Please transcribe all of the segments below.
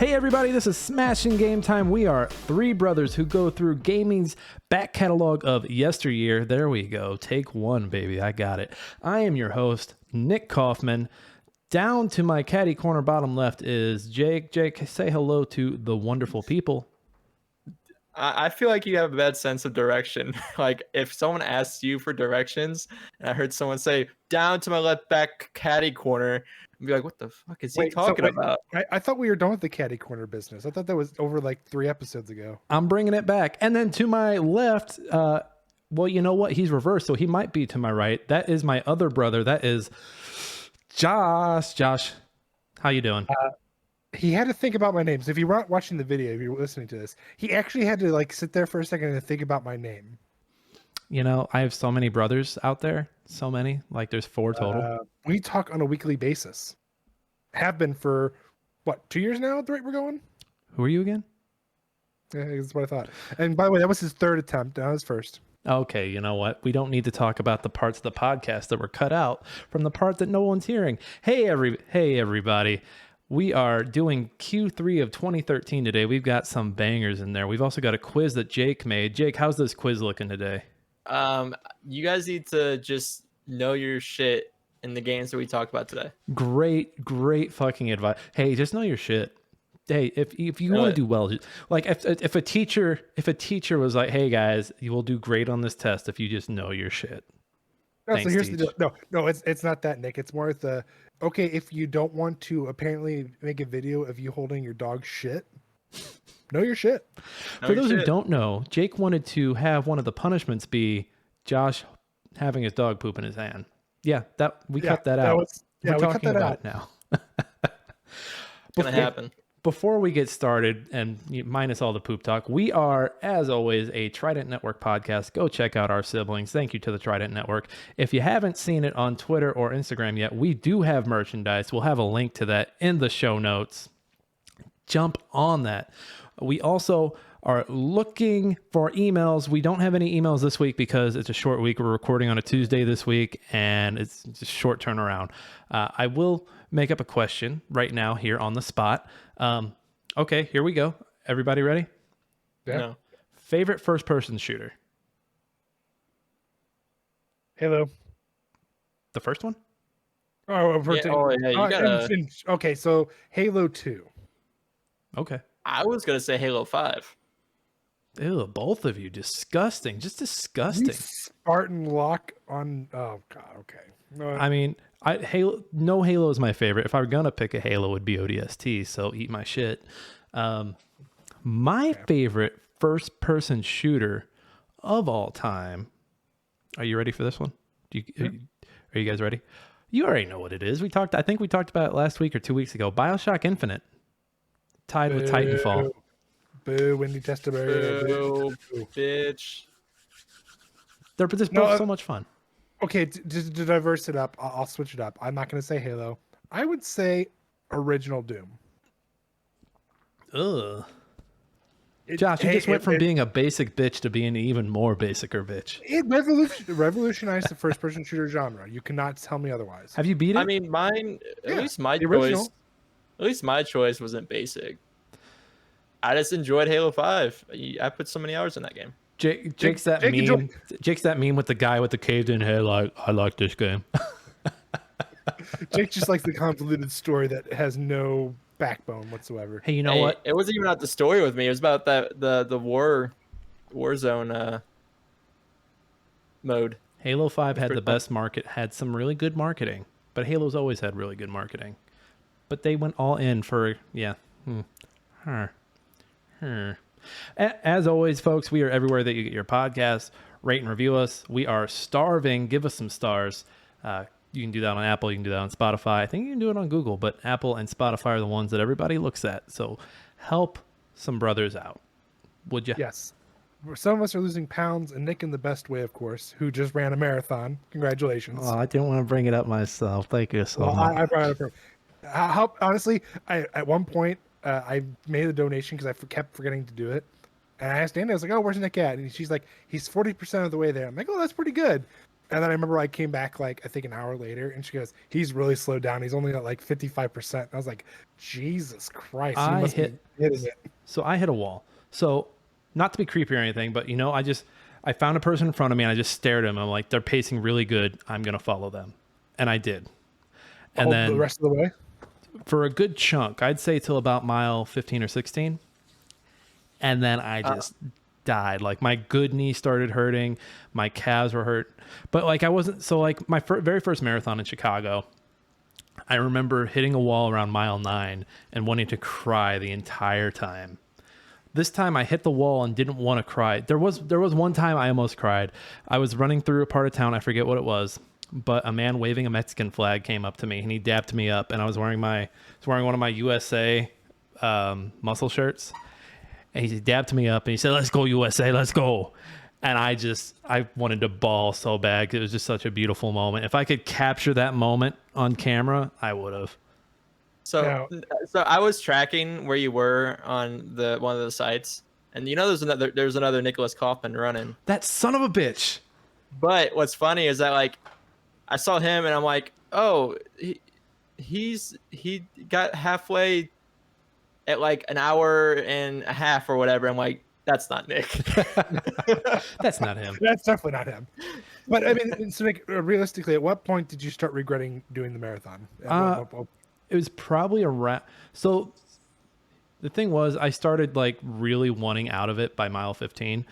Hey everybody, this is Smashing Game Time. We are three brothers who go through gaming's back catalog of yesteryear. There we go. Take one, baby. I got it. I am your host, Nick Kaufman. Down to my caddy corner bottom left is Jake. Jake, say hello to the wonderful people. I feel like you have a bad sense of direction. Like if someone asks you for directions, and I heard someone say down to my left back caddy corner, I'd be like, what the fuck is he talking about? I thought we were done with the caddy corner business. I thought that was over like 3 episodes ago. I'm bringing it back. And then to my left, well, you know what? He's reversed, so he might be to my right. That is my other brother. That is Josh. Josh, how you doing? He had to think about my name. So if you weren't watching the video, if you were listening to this, he actually had to like sit there for a second and think about my name. You know, I have so many brothers out there. So many. Like there's 4 total. We talk on a weekly basis. Have been for, what, 2 years now at the rate we're going? Who are you again? Yeah, that's what I thought. And by the way, that was his 3rd attempt, not his 1st. Okay, you know what? We don't need to talk about the parts of the podcast that were cut out from the part that no one's hearing. Hey, everybody. We are doing Q3 of 2013 today. We've got some bangers in there. We've also got a quiz that Jake made. Jake, how's this quiz looking today? You guys need to just know your shit in the games that we talked about today. Great fucking advice. Hey, just know your shit. Hey, if you want to do well, like if a teacher was like, hey guys, you will do great on this test if you just know your shit. No, Thanks, so here's Teach. the deal. No, it's not that, Nick. It's more the, okay, if you don't want to apparently make a video of you holding your dog's shit, know your shit. For those who don't know, Jake wanted to have one of the punishments be Josh having his dog poop in his hand. Yeah, we cut that out. We're talking about it now. It's gonna happen. Before we get started, and minus all the poop talk, we are, as always, a Trident Network podcast. Go check out our siblings. Thank you to the Trident Network. If you haven't seen it on Twitter or Instagram yet, we do have merchandise. We'll have a link to that in the show notes. Jump on that. We also are looking for emails. We don't have any emails this week because it's a short week. We're recording on a Tuesday this week, and it's just a short turnaround. I will make up a question right now here on the spot. Okay, here we go. Everybody ready? Yeah. No. Favorite first-person shooter? Halo. The first one? Okay, so Halo 2. Okay. I was gonna say Halo 5. Ew, both of you. Disgusting. Just disgusting. You Spartan lock on... Oh, God, okay. No, I mean, Halo is my favorite. If I were gonna pick a Halo, it would be ODST. So eat my shit. My favorite first-person shooter of all time. Are you ready for this one? Are you guys ready? You already know what it is. I think we talked about it last week or 2 weeks ago. BioShock Infinite, tied with Titanfall. Boo, Wendy Testerberry. Boo, bitch. They're just both so much fun. Okay, to diverse it up, I'll switch it up. I'm not going to say Halo. I would say original Doom. Ugh. Josh, you just went from being a basic bitch to being an even more basicer bitch. It revolutionized the first-person shooter genre. You cannot tell me otherwise. Have you beat it? I mean, at least my choice wasn't basic. I just enjoyed Halo 5. I put so many hours in that game. Jake's that meme. Jake's that meme with the guy with the caved in head. Like, I like this game. Jake just likes the convoluted story that has no backbone whatsoever. Hey, you know what? It wasn't even about the story with me. It was about the Warzone mode. Halo 5 had the best market. Had some really good marketing, but Halo's always had really good marketing. But they went all in for As always, folks, we are everywhere that you get your podcasts. Rate and review us. We are starving. Give us some stars. You can do that on Apple. You can do that on Spotify. I think you can do it on Google, but Apple and Spotify are the ones that everybody looks at. So help some brothers out. Would you? Yes. Some of us are losing pounds, and Nick in the best way, of course, who just ran a marathon. Congratulations. Oh, I didn't want to bring it up myself. Thank you so much. I brought it up. Honestly, at one point, I made a donation because I kept forgetting to do it. And I asked Andy, I was like, oh, where's Nick at? And she's like, he's 40% of the way there. I'm like, oh, that's pretty good. And then I remember I came back like I think an hour later, and she goes, "He's really slowed down. He's only at like 55%." I was like, "Jesus Christ, you I must be hitting it." So I hit a wall. So not to be creepy or anything, but I found a person in front of me and I just stared at them. I'm like, they're pacing really good. I'm gonna follow them, and I did. And then the rest of the way. for a good chunk, I'd say till about mile 15 or 16, and then I just died. Like my good knee started hurting, my calves were hurt, but like I wasn't. So like my very first marathon in Chicago, I remember hitting a wall around mile 9 and wanting to cry the entire time. This time I hit the wall and didn't want to cry. There was one time I almost cried. I was running through a part of town, I forget what it was, but a man waving a Mexican flag came up to me and he dapped me up, and I was wearing one of my USA muscle shirts, and he dapped me up and he said, "Let's go USA, let's go." And I wanted to bawl so bad. It was just such a beautiful moment. If I could capture that moment on camera, I would have. So I was tracking where you were on one of the sites, and there's another Nicholas Kaufman running. That son of a bitch. But what's funny is that like I saw him and I'm like, oh, he got halfway at like an hour and a half or whatever. I'm like, that's not Nick. That's not him. That's definitely not him. But I mean, so Nick, realistically, at what point did you start regretting doing the marathon? It was probably around. So the thing was, I started like really wanting out of it by mile 15,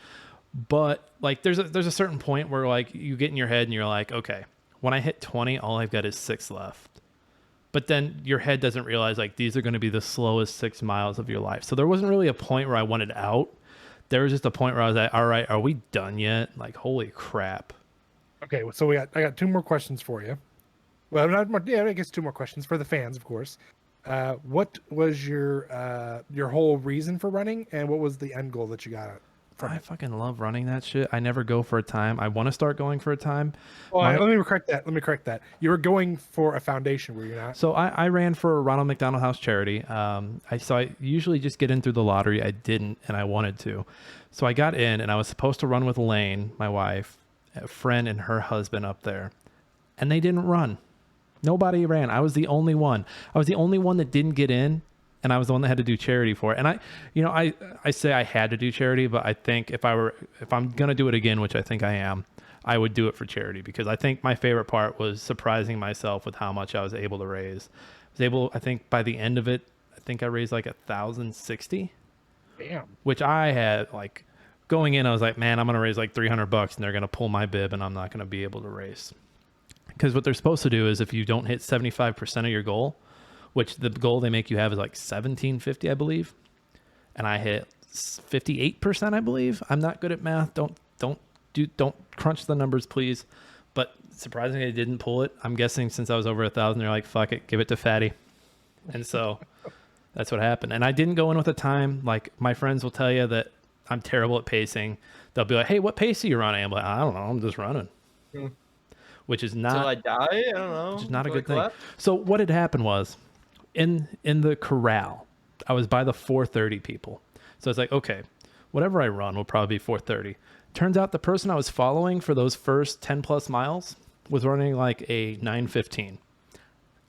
but like there's a certain point where like you get in your head and you're like, okay, when I hit 20, all I've got is 6 left. But then your head doesn't realize like these are going to be the slowest 6 miles of your life. So there wasn't really a point where I wanted out. There was just a point where I was like, all right, are we done yet? Like, holy crap. Okay, so I got 2 more questions for you. Well, not more. Yeah, I guess 2 more questions for the fans, of course. What was your whole reason for running, and what was the end goal that you got from I it? fucking love running that shit. I never go for a time. I want to start going for a time. Well, let me correct that. You were going for a foundation, were you not? So I ran for a Ronald McDonald House charity. I usually just get in through the lottery. I didn't, and I wanted to. So I got in, and I was supposed to run with Elaine, my wife, a friend, and her husband up there, and they didn't run. Nobody ran. I was the only one. I was the only one that didn't get in, and I was the one that had to do charity for it. And I say I had to do charity, but I think if I'm gonna do it again, which I think I am, I would do it for charity, because I think my favorite part was surprising myself with how much I was able to raise. I think by the end of it, I think I raised like 1,060. Damn. Which I had like going in, I was like, man, I'm gonna raise like $300, and they're gonna pull my bib, and I'm not gonna be able to race. Because what they're supposed to do is if you don't hit 75% of your goal, which the goal they make you have is like 1750, I believe, and I hit 58%, I believe. I'm not good at math. Don't crunch the numbers, please. But surprisingly, I didn't pull it. I'm guessing since I was over 1,000, they're like, fuck it, give it to Fatty. And so that's what happened. And I didn't go in with a time. Like my friends will tell you that I'm terrible at pacing. They'll be like, hey, what pace are you running? I'm like, I don't know. I'm just running. Which is not. Till I die? I don't know. Which is not a good thing. So what had happened was, in the corral, I was by the 4:30 people. So it's like, okay, whatever I run will probably be 4:30. Turns out the person I was following for those first 10 plus miles was running like a 9:15.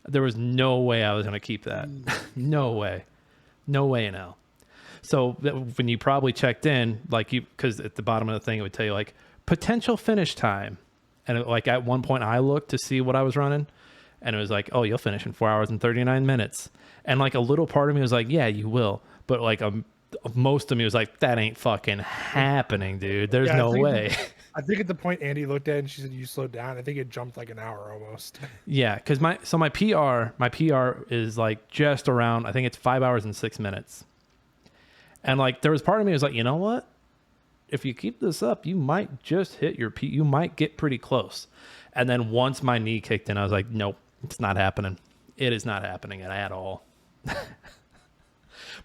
There was no way I was going to keep that. No way in hell. So when you probably checked in, like because at the bottom of the thing, it would tell you like potential finish time. And like at one point I looked to see what I was running, and it was like, oh, you'll finish in 4 hours and 39 minutes. And like a little part of me was like, yeah, you will. But like most of me was like, that ain't fucking happening, dude. There's no way. I think at the point Andy looked at it and she said, you slowed down. I think it jumped like an hour almost. Yeah. Cause my PR is like just around, I think it's 5 hours and 6 minutes. And like, there was part of me was like, you know what? If you keep this up, you might just hit your peak. You might get pretty close. And then once my knee kicked in, I was like, nope, it's not happening. It is not happening at all.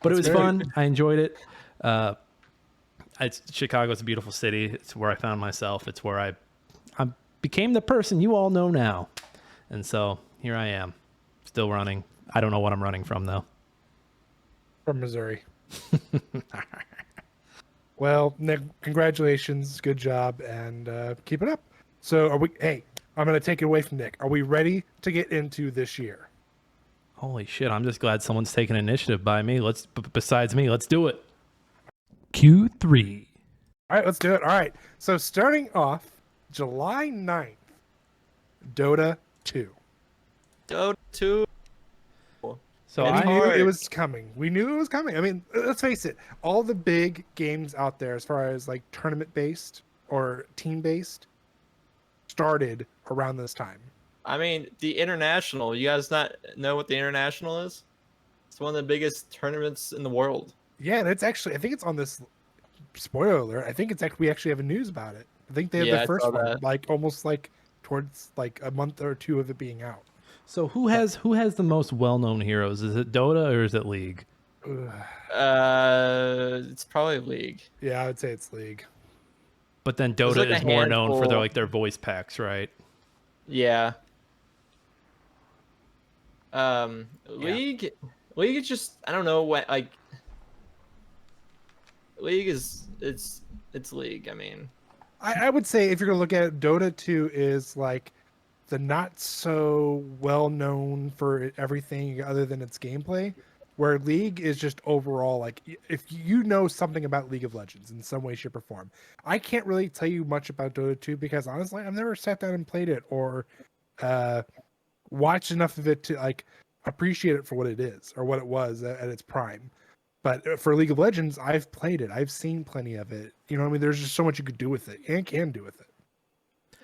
But it was fun. I enjoyed it. Chicago's a beautiful city. It's where I found myself. It's where I became the person you all know now. And so here I am, still running. I don't know what I'm running from, though. From Missouri. Well, Nick, congratulations. Good job. And keep it up. So are we? Hey, I'm gonna take it away from Nick. Are we ready to get into this year? Holy shit! I'm just glad someone's taking initiative by me. Besides me, let's do it. Q3. All right, let's do it. All right. So starting off, July 9th, Dota 2. Dota 2. So It's We knew hard. it was coming. We knew it was coming. I mean, let's face it. All the big games out there, as far as like tournament based or team based, started around this time. I mean, the international. You guys not know what the international is? It's one of the biggest tournaments in the world. Yeah, and it's actually. I think it's on this. Spoiler alert! I think it's actually we actually have news about it. I think they have Yeah, the I first saw one, that. like almost like towards like a month or two of it being out. who has the most well-known heroes? Is it Dota or is it League? Ugh. It's probably League. Yeah, I would say it's League. But then There's Dota like a is more known for handful. their voice packs, right? Yeah. League is just I don't know what like. League is it's League. I mean, I would say if you're gonna look at it, Dota 2 is like the not so well known for everything other than its gameplay, where League is just overall like if you know something about League of Legends in some way, shape, or form. I can't really tell you much about Dota 2 because honestly, I've never sat down and played it or watched enough of it to like appreciate it for what it is or what it was at its prime. But for League of Legends, I've played it. I've seen plenty of it. You know what I mean? There's just so much you could do with it and can do with it.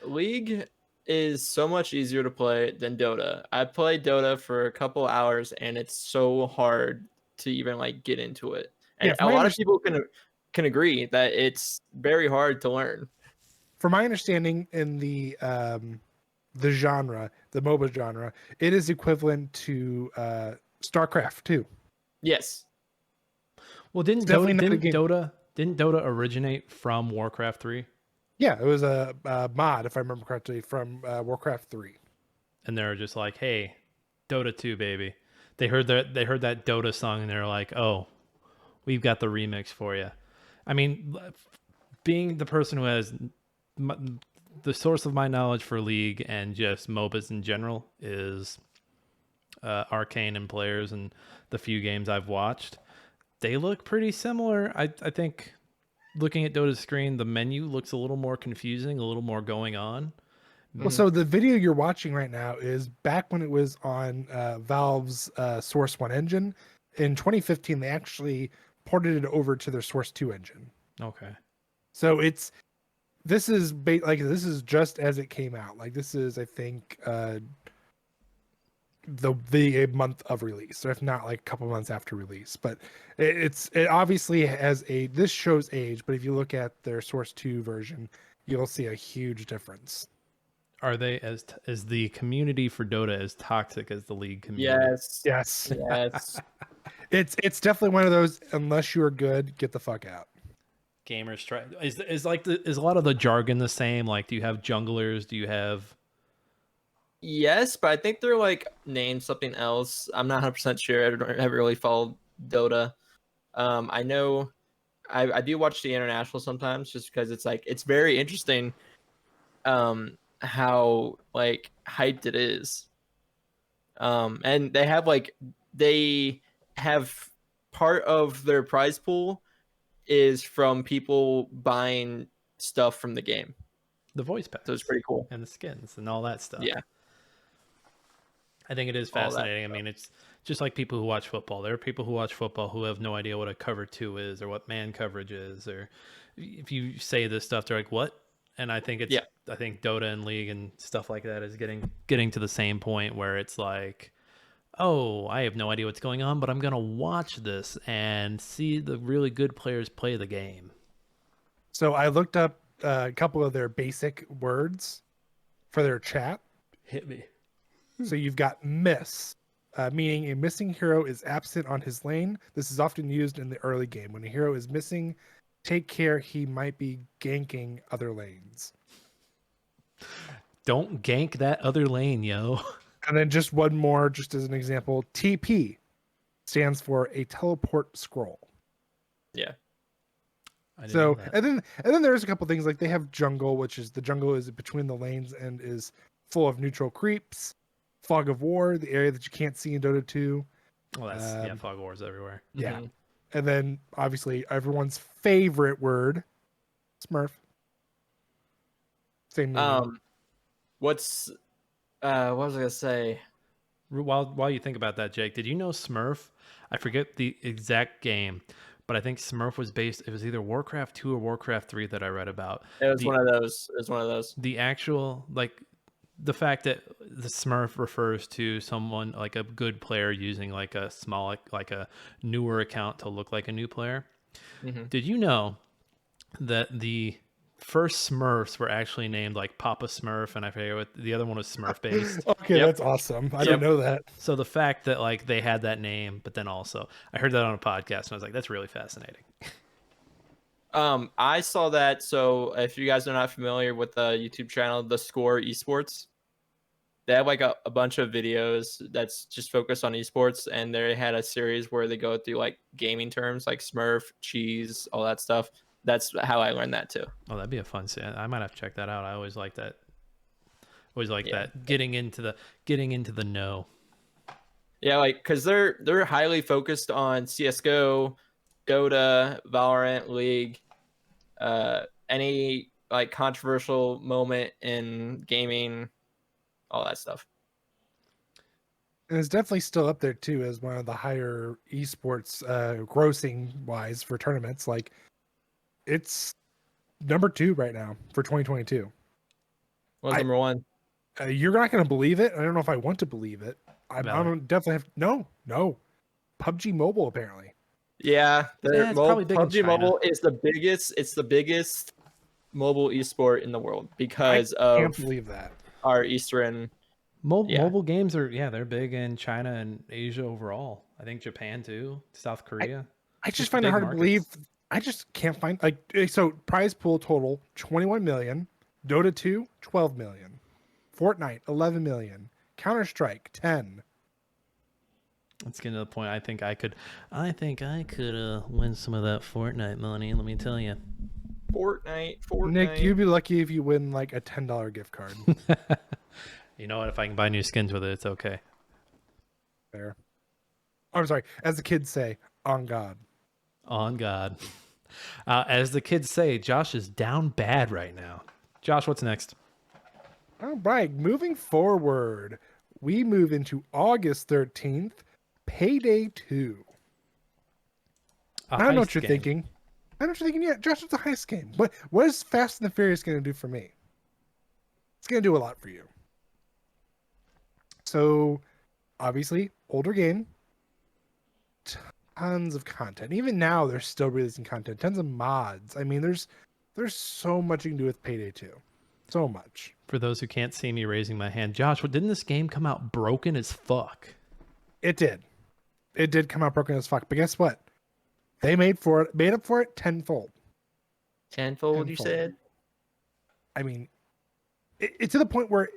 League is so much easier to play than Dota. I played Dota for a couple hours and it's so hard to even like get into it. And Yeah, a lot of people can agree that it's very hard to learn. from my understanding, in the genre, the MOBA genre, it is equivalent to StarCraft 2. Yes. Well, didn't definitely Dota, not a didn't Dota originate from Warcraft 3? Yeah, it was a mod, if I remember correctly, from Warcraft 3. And they're just like, "Hey, Dota 2, baby." They heard that Dota song and they're like, "Oh, we've got the remix for you." I mean, being the person who has the source of my knowledge for League and just MOBAs in general is Arcane and players and the few games I've watched. They look pretty similar. I think looking at Dota's screen, the menu looks a little more confusing, a little more going on. Well, so the video you're watching right now is back when it was on Valve's Source 1 engine. In 2015, they actually ported it over to their Source 2 engine. Okay. So this is just as it came out. Like this is, I think, the month of release, or if not like a couple months after release. But it obviously has this shows age, but if you look at their Source 2 version, you'll see a huge difference. Are they is the community for Dota as toxic as the League community? Yes. Yes. Yes. It's definitely one of those, unless you're good, get the fuck out. Gamers try is a lot of the jargon the same? Like, do you have junglers? Do you have Yes, but I think they're like named something else. I'm not 100% sure. I haven't really followed Dota. I know I do watch the international sometimes just because it's very interesting how like hyped it is. And they have part of their prize pool is from people buying stuff from the game. the voice packs? So it's pretty cool. And the skins and all that stuff. Yeah. I think it is All that fascinating. I mean, it's just like people who watch football. There are people who watch football who have no idea what a cover 2 is or what man coverage is, or if you say this stuff, they're like, "What?" And I think I think Dota and League and stuff like that is getting to the same point where it's like, "Oh, I have no idea what's going on, but I'm gonna watch this and see the really good players play the game." So I looked up a couple of their basic words for their chat. Hit me. So you've got miss, meaning a missing hero is absent on his lane. This is often used in the early game. When a hero is missing, take care, he might be ganking other lanes. Don't gank that other lane, yo. And then just one more, just as an example, TP stands for a teleport scroll. Yeah. I didn't So know that. and then there's a couple things like they have jungle, which is the jungle is between the lanes and is full of neutral creeps. Fog of War, the area that you can't see in Dota 2. Well, that's fog wars everywhere. Yeah. Mhm. And then obviously everyone's favorite word, Smurf. Same meaning. What's what was I gonna say? While you think about that, Jake, did you know Smurf? I forget the exact game, but I think Smurf was based. It was either Warcraft 2 or Warcraft 3 that I read about. It was The one of those. It was one of those. the actual like the fact that the Smurf refers to someone like a good player using like a small like a newer account to look like a new player. Hmm. Did you know that the first Smurfs were actually named like Papa Smurf, and I forget what the other one was Smurf based. Okay, Yep. that's awesome. I Yep. didn't know that. So the fact that like they had that name, but then also I heard that on a podcast and I was like, that's really fascinating. I saw that. So if you guys are not familiar with the YouTube channel, The Score Esports, they have like a bunch of videos that's just focused on esports, and they had a series where they go through like gaming terms like Smurf, cheese, all that stuff. That's how I learned that too. Oh, that'd be a fun scene. I might have to check that out. I always like that. Always like Yeah. that getting into the know. Yeah, like because they're highly focused on CS:GO, Dota, Valorant, League, any like controversial moment in gaming, all that stuff. And it's definitely still up there too as one of the higher esports grossing wise for tournaments. Like it's number 2 right now for 2022. What's number one? You're not going to believe it. I don't know if I want to believe it. I Valorant. don't definitely have no. Pubg Mobile apparently. Yeah, it's probably big in PUBG China. Mobile is the biggest. It's the biggest mobile esport in the world because Can't of believe that. our Eastern. Yeah. Mobile games are they're big in China and Asia overall. I think Japan too, South Korea. I just Just find it big hard markets. to believe. I just can't find like so prize pool total 21 million, Dota 2 12 million, Fortnite 11 million, Counter-Strike 10. Let's get to the point. I think I could win some of that Fortnite money. Let me tell you. Fortnite. Nick, you'd be lucky if you win like a $10 gift card. You know what? If I can buy new skins with it, it's okay. There. I'm sorry. As the kids say, on God. On God. As the kids say, Josh is down bad right now. Josh, what's next? All right. Moving forward, we move into August 13th, Payday 2. I don't know what you're thinking. I don't know what you're thinking yet. Josh, it's a heist game. What is Fast and the Furious going to do for me? It's going to do a lot for you. So, obviously, older game. Tons of content. Even now, they're still releasing content. Tons of mods. I mean, there's so much you can do with Payday 2. So much. For those who can't see me raising my hand, Josh, didn't this game come out broken as fuck? It did. It did come out broken as fuck. But guess what? They made up for it tenfold. Tenfold, you said? I mean, it's to the point where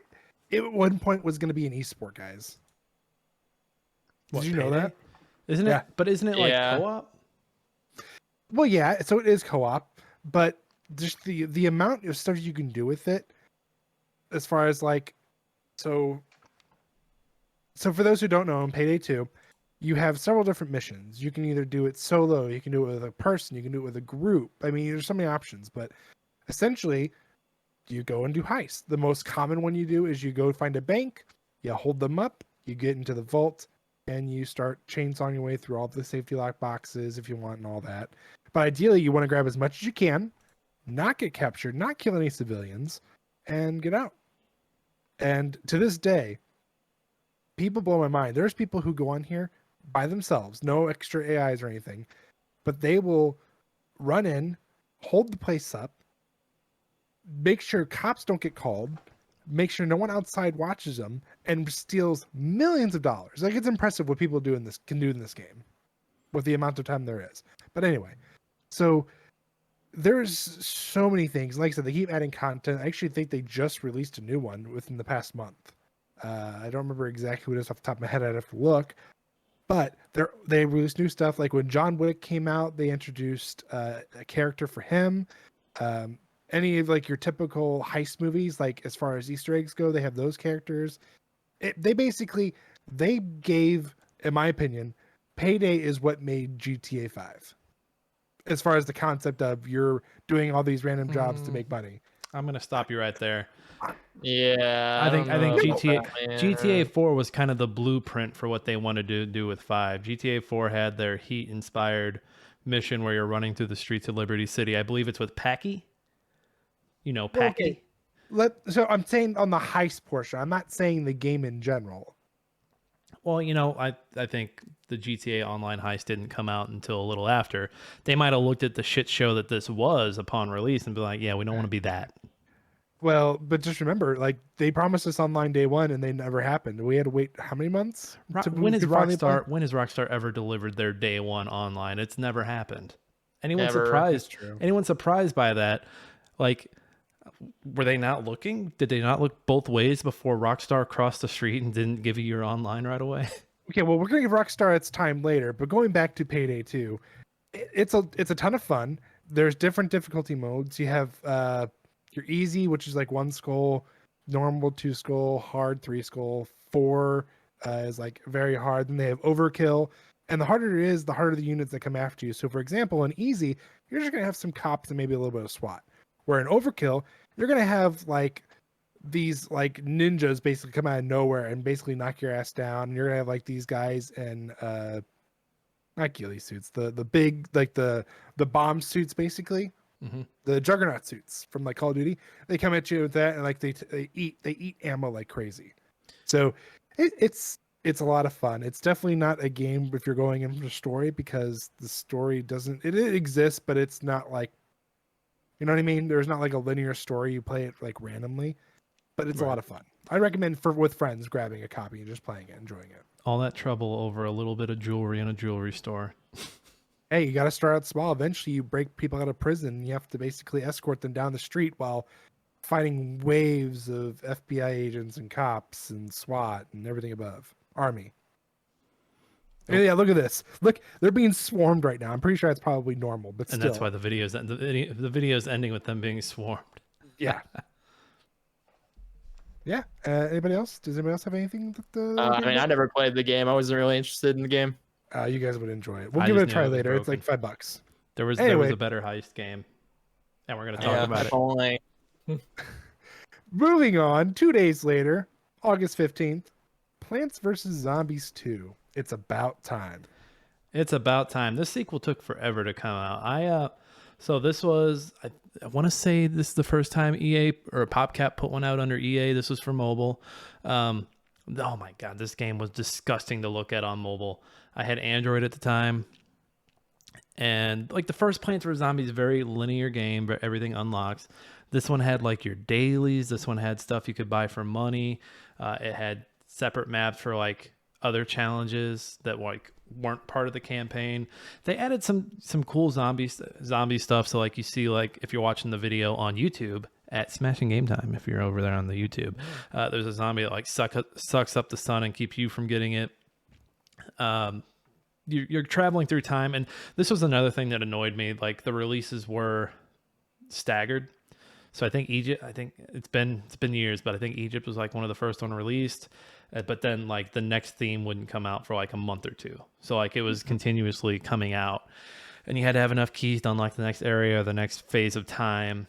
it at one point was going to be an esport, guys. Did you know Payday? that? Isn't Yeah. it? But isn't it like Yeah. co-op? Well, yeah. So it is co-op, but just the amount of stuff you can do with it, as far as like, so for those who don't know, in Payday 2, you have several different missions. You can either do it solo, you can do it with a person, you can do it with a group. I mean, there's so many options, but essentially, you go and do heists. The most common one you do is you go find a bank, you hold them up, you get into the vault, and you start chainsawing your way through all the safety lock boxes if you want and all that. But ideally, you want to grab as much as you can, not get captured, not kill any civilians, and get out. And to this day, people blow my mind. There's people who go on here by themselves, no extra AIs or anything, but they will run in, hold the place up, make sure cops don't get called, make sure no one outside watches them, and steals millions of dollars. Like, it's impressive what people can do in this game with the amount of time there is. But anyway, so there's so many things. Like I said, they keep adding content. I actually think they just released a new one within the past month. I don't remember exactly what it is off the top of my head. I'd have to look. But they released new stuff. Like when John Wick came out, they introduced a character for him. Any of like your typical heist movies, like as far as Easter eggs go, they have those characters. They gave, in my opinion, Payday is what made GTA 5. As far as the concept of you're doing all these random jobs to make money. I'm gonna stop you right there. Yeah, I think GTA man. GTA 4 was kind of the blueprint for what they wanted to do with 5. GTA 4 had their Heat inspired mission where you're running through the streets of Liberty City. I believe it's with Packy. You know, Packy. Okay. So I'm saying on the heist portion. I'm not saying the game in general. Well, I think the GTA Online heist didn't come out until a little after. They might have looked at the shit show that this was upon release and be like, yeah, we don't want to be that. Well, but just remember, like they promised us online day one, and they never happened. We had to wait how many months? When has Rockstar ever delivered their day one online? It's never happened. Anyone surprised by that? Like, were they not looking? Did they not look both ways before Rockstar crossed the street and didn't give you your online right away? Okay, well, we're gonna give Rockstar its time later, but going back to Payday 2, it's a ton of fun. There's different difficulty modes. You have your easy, which is like 1 skull, normal 2 skull, hard 3 skull, 4 is like very hard. Then they have overkill, and the harder it is, the harder the units that come after you. So, for example, in easy, you're just gonna have some cops and maybe a little bit of SWAT. Where in overkill, you're gonna have like these like ninjas basically come out of nowhere and basically knock your ass down. And you're gonna have like these guys in not ghillie suits, the big like the bomb suits basically. Mm-hmm. The juggernaut suits from like Call of Duty, they come at you with that, and like they eat ammo like crazy. So it's a lot of fun. It's definitely not a game if you're going in for the story, because the story it exists, but it's not like, you know what I mean. There's not like a linear story. You play it like randomly, but it's a lot of fun. I recommend with friends grabbing a copy and just playing it, enjoying it. All that trouble over a little bit of jewelry in a jewelry store. Hey, you got to start out small. Eventually, you break people out of prison. You have to basically escort them down the street while fighting waves of FBI agents and cops and SWAT and everything above. Army. Yeah, look at this. Look, they're being swarmed right now. I'm pretty sure that's probably normal, but still. And that's why the video's ending with them being swarmed. Yeah. Yeah. Anybody else? Does anybody else have anything? I never played the game. I wasn't really interested in the game. You guys would enjoy it. We'll give it a try later. It's like $5. There was a better heist game, and we're gonna talk about it. Only. Moving on, 2 days later, August 15th, Plants vs. Zombies 2. It's about time. It's about time. This sequel took forever to come out. So this was, I want to say this is the first time EA or PopCap put one out under EA. This was for mobile. Oh my God, this game was disgusting to look at on mobile. I had Android at the time. And like the first Plants vs. Zombies, very linear game, but everything unlocks. This one had like your dailies. This one had stuff you could buy for money. It had separate maps for like other challenges that like weren't part of the campaign. They added some cool zombie stuff. So like you see, like if you're watching the video on YouTube at Smashing Game Time, if you're over there on the YouTube, there's a zombie that like sucks up the sun and keeps you from getting it. You're traveling through time, and this was another thing that annoyed me. Like the releases were staggered. So I think it's been years, but I think Egypt was like one of the first one released. But then like the next theme wouldn't come out for like a month or two. So like it was continuously coming out, and you had to have enough keys to unlock the next area or the next phase of time.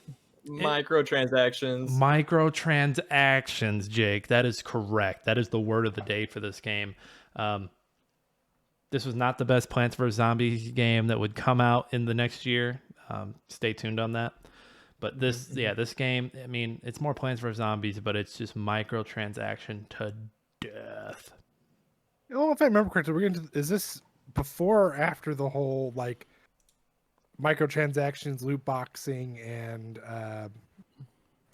Microtransactions, Jake. That is correct. That is the word of the day for this game. This was not the best Plants vs. Zombies game that would come out in the next year. Stay tuned on that. But this game, I mean, it's more Plants vs. Zombies, but it's just microtransaction to death. Oh, if I remember correctly, is this before or after the whole like microtransactions, loot boxing, and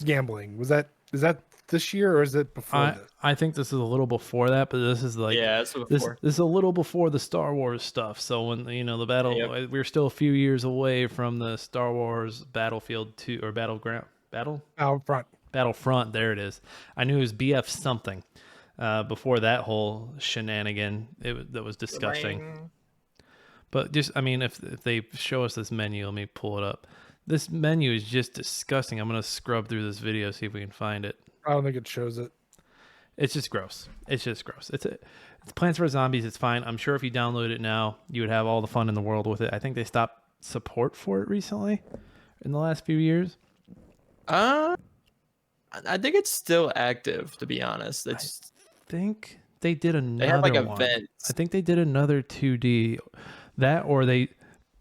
gambling? Is that this year, or is it before this? I think this is a little before that, but this is like it's before. This is a little before the Star Wars stuff. So when the battle, we're still a few years away from the Star Wars Battlefield 2 or Battlefront. Battlefront. There it is. I knew it was BF something. before that whole shenanigan. That was disgusting. But just, I mean, if they show us this menu, let me pull it up. This menu is just disgusting. I'm gonna scrub through this video, see if we can find it. I don't think it shows it. It's just gross. It's Plants vs Zombies. It's fine. I'm sure if you download it now, you would have all the fun in the world with it. I think they stopped support for it recently, in the last few years. I think it's still active. To be honest, I think they did another they have one. events. I think they did another 2D, that or they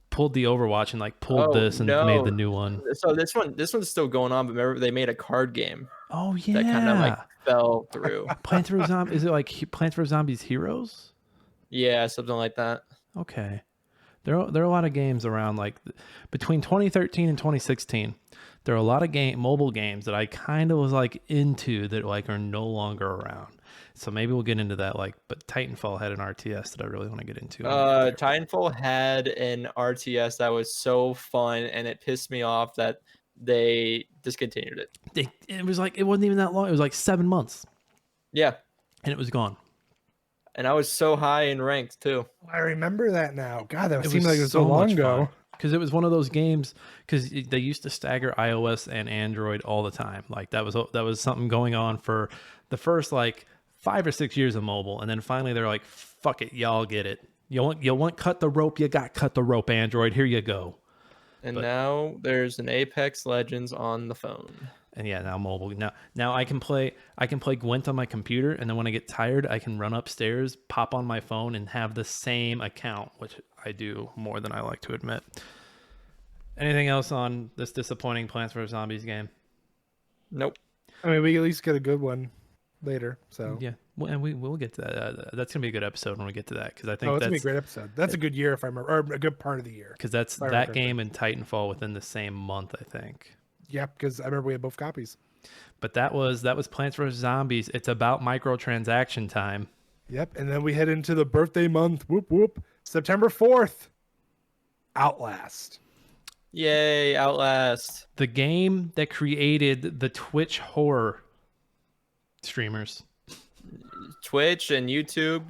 pulled the Overwatch and pulled this and made the new one. So this one's still going on, but remember they made a card game. Oh yeah, that kind of fell through. Plants vs Zombies. Is it like Plants vs Zombies Heroes? Yeah, something like that. Okay, there are a lot of games around between 2013 and 2016. There are a lot of mobile games that I kind of was into that are no longer around. So maybe we'll get into that. But Titanfall had an RTS that I really want to get into. Titanfall had an RTS that was so fun, and it pissed me off that they discontinued it. It was it wasn't even that long. It was 7 months. Yeah, and it was gone. And I was so high in ranked too. I remember that now. God, that seemed like it was so long ago. Because it was one of those games. Because they used to stagger iOS and Android all the time. That was something going on for the first 5 or 6 years of mobile, and then finally they're like, "Fuck it, y'all get it. You want cut the rope? You got cut the rope. Android, here you go." And now there's an Apex Legends on the phone. And yeah, now mobile. Now I can play Gwent on my computer, and then when I get tired, I can run upstairs, pop on my phone, and have the same account, which I do more than I like to admit. Anything else on this disappointing Plants vs Zombies game? Nope. I mean, we at least get a good one later. So yeah, well, and we'll get to that. That's gonna be a good episode when we get to that, because I think that's gonna be a great episode. That's a good year if I remember, or a good part of the year. Because that's that game and Titanfall within the same month, I think. Yep, because I remember we had both copies. But that was Plants vs Zombies. It's about microtransaction time. Yep, and then we head into the birthday month. Whoop whoop. September 4th. Outlast. Yay, Outlast. The game that created the Twitch horror streamers. Twitch and YouTube,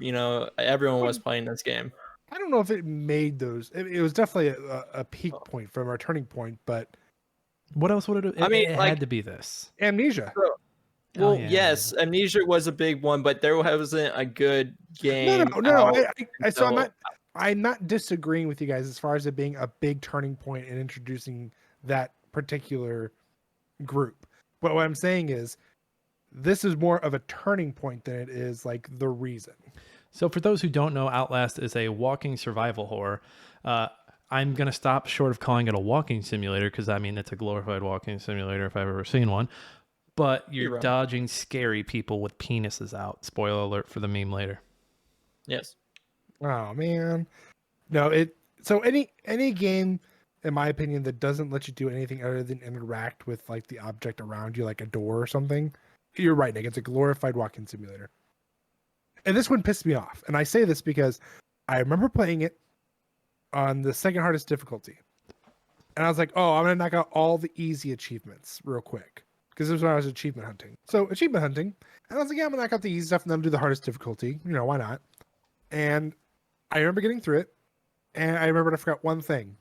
everyone was playing this game. I don't know if it made those. It was definitely a peak point from our turning point, but what else would it have? It had to be this. Amnesia. Well, yes, Amnesia was a big one, but there wasn't a good game. No. I'm not disagreeing with you guys as far as it being a big turning point in introducing that particular group. But what I'm saying is, this is more of a turning point than it is the reason. So for those who don't know, Outlast is a walking survival horror. I'm going to stop short of calling it a walking simulator, because it's a glorified walking simulator if I've ever seen one. But you're dodging scary people with penises out. Spoiler alert for the meme later. Yes. Oh man. No, so any game, in my opinion, that doesn't let you do anything other than interact with the object around you, like a door or something. You're right, Nick. It's a glorified walking simulator. And this one pissed me off. And I say this because I remember playing it on the second hardest difficulty. And I was like, oh, I'm going to knock out all the easy achievements real quick. Because this was when I was achievement hunting. So achievement hunting. And I was like, yeah, I'm going to knock out the easy stuff and then do the hardest difficulty. Why not? And I remember getting through it. And I remembered I forgot one thing.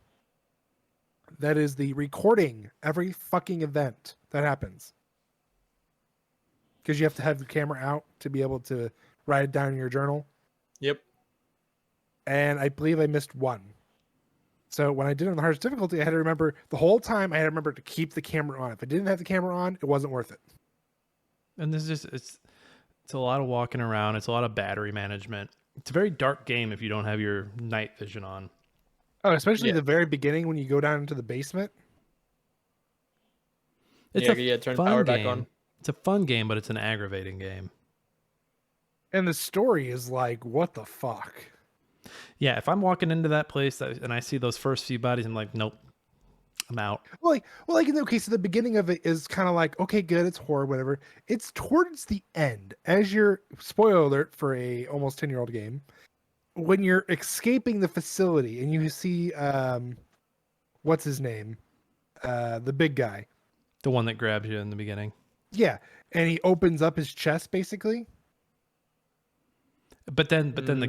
That is the recording every fucking event that happens. Because you have to have the camera out to be able to write it down in your journal. Yep. And I believe I missed one. So when I did it on the hardest difficulty, I had to remember the whole time. I had to remember to keep the camera on. If I didn't have the camera on, it wasn't worth it. And this is it's a lot of walking around. It's a lot of battery management. It's a very dark game if you don't have your night vision on. Oh, especially the very beginning when you go down into the basement. It's turn the power back on. It's a fun game, but it's an aggravating game. And the story is what the fuck? Yeah, if I'm walking into that place and I see those first few bodies, I'm like, nope, I'm out. Okay, so the beginning of it is kind of okay, good, it's horror, whatever. It's towards the end, as you're, spoiler alert for a almost 10-year-old game, when you're escaping the facility and you see, what's his name? The big guy. The one that grabs you in the beginning. Yeah, and he opens up his chest, basically. But then the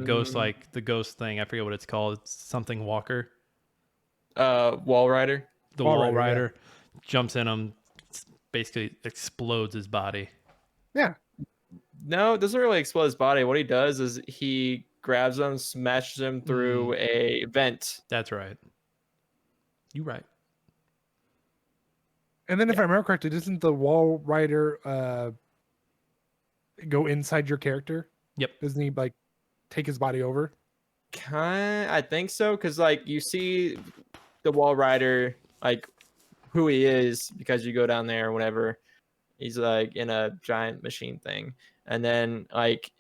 ghost thing, I forget what it's called. It's something Walker. Wall Rider. The Wall Wall Rider, Rider jumps in him, basically explodes his body. Yeah. No, it doesn't really explode his body. What he does is he grabs him, smashes him through a vent. That's right. You right. And then if I remember correctly, doesn't the Wall Rider go inside your character? Yep. Doesn't he like take his body over? I think so, because like you see the Wall Rider, like who he is, because you go down there or whatever. He's like in a giant machine thing, and then like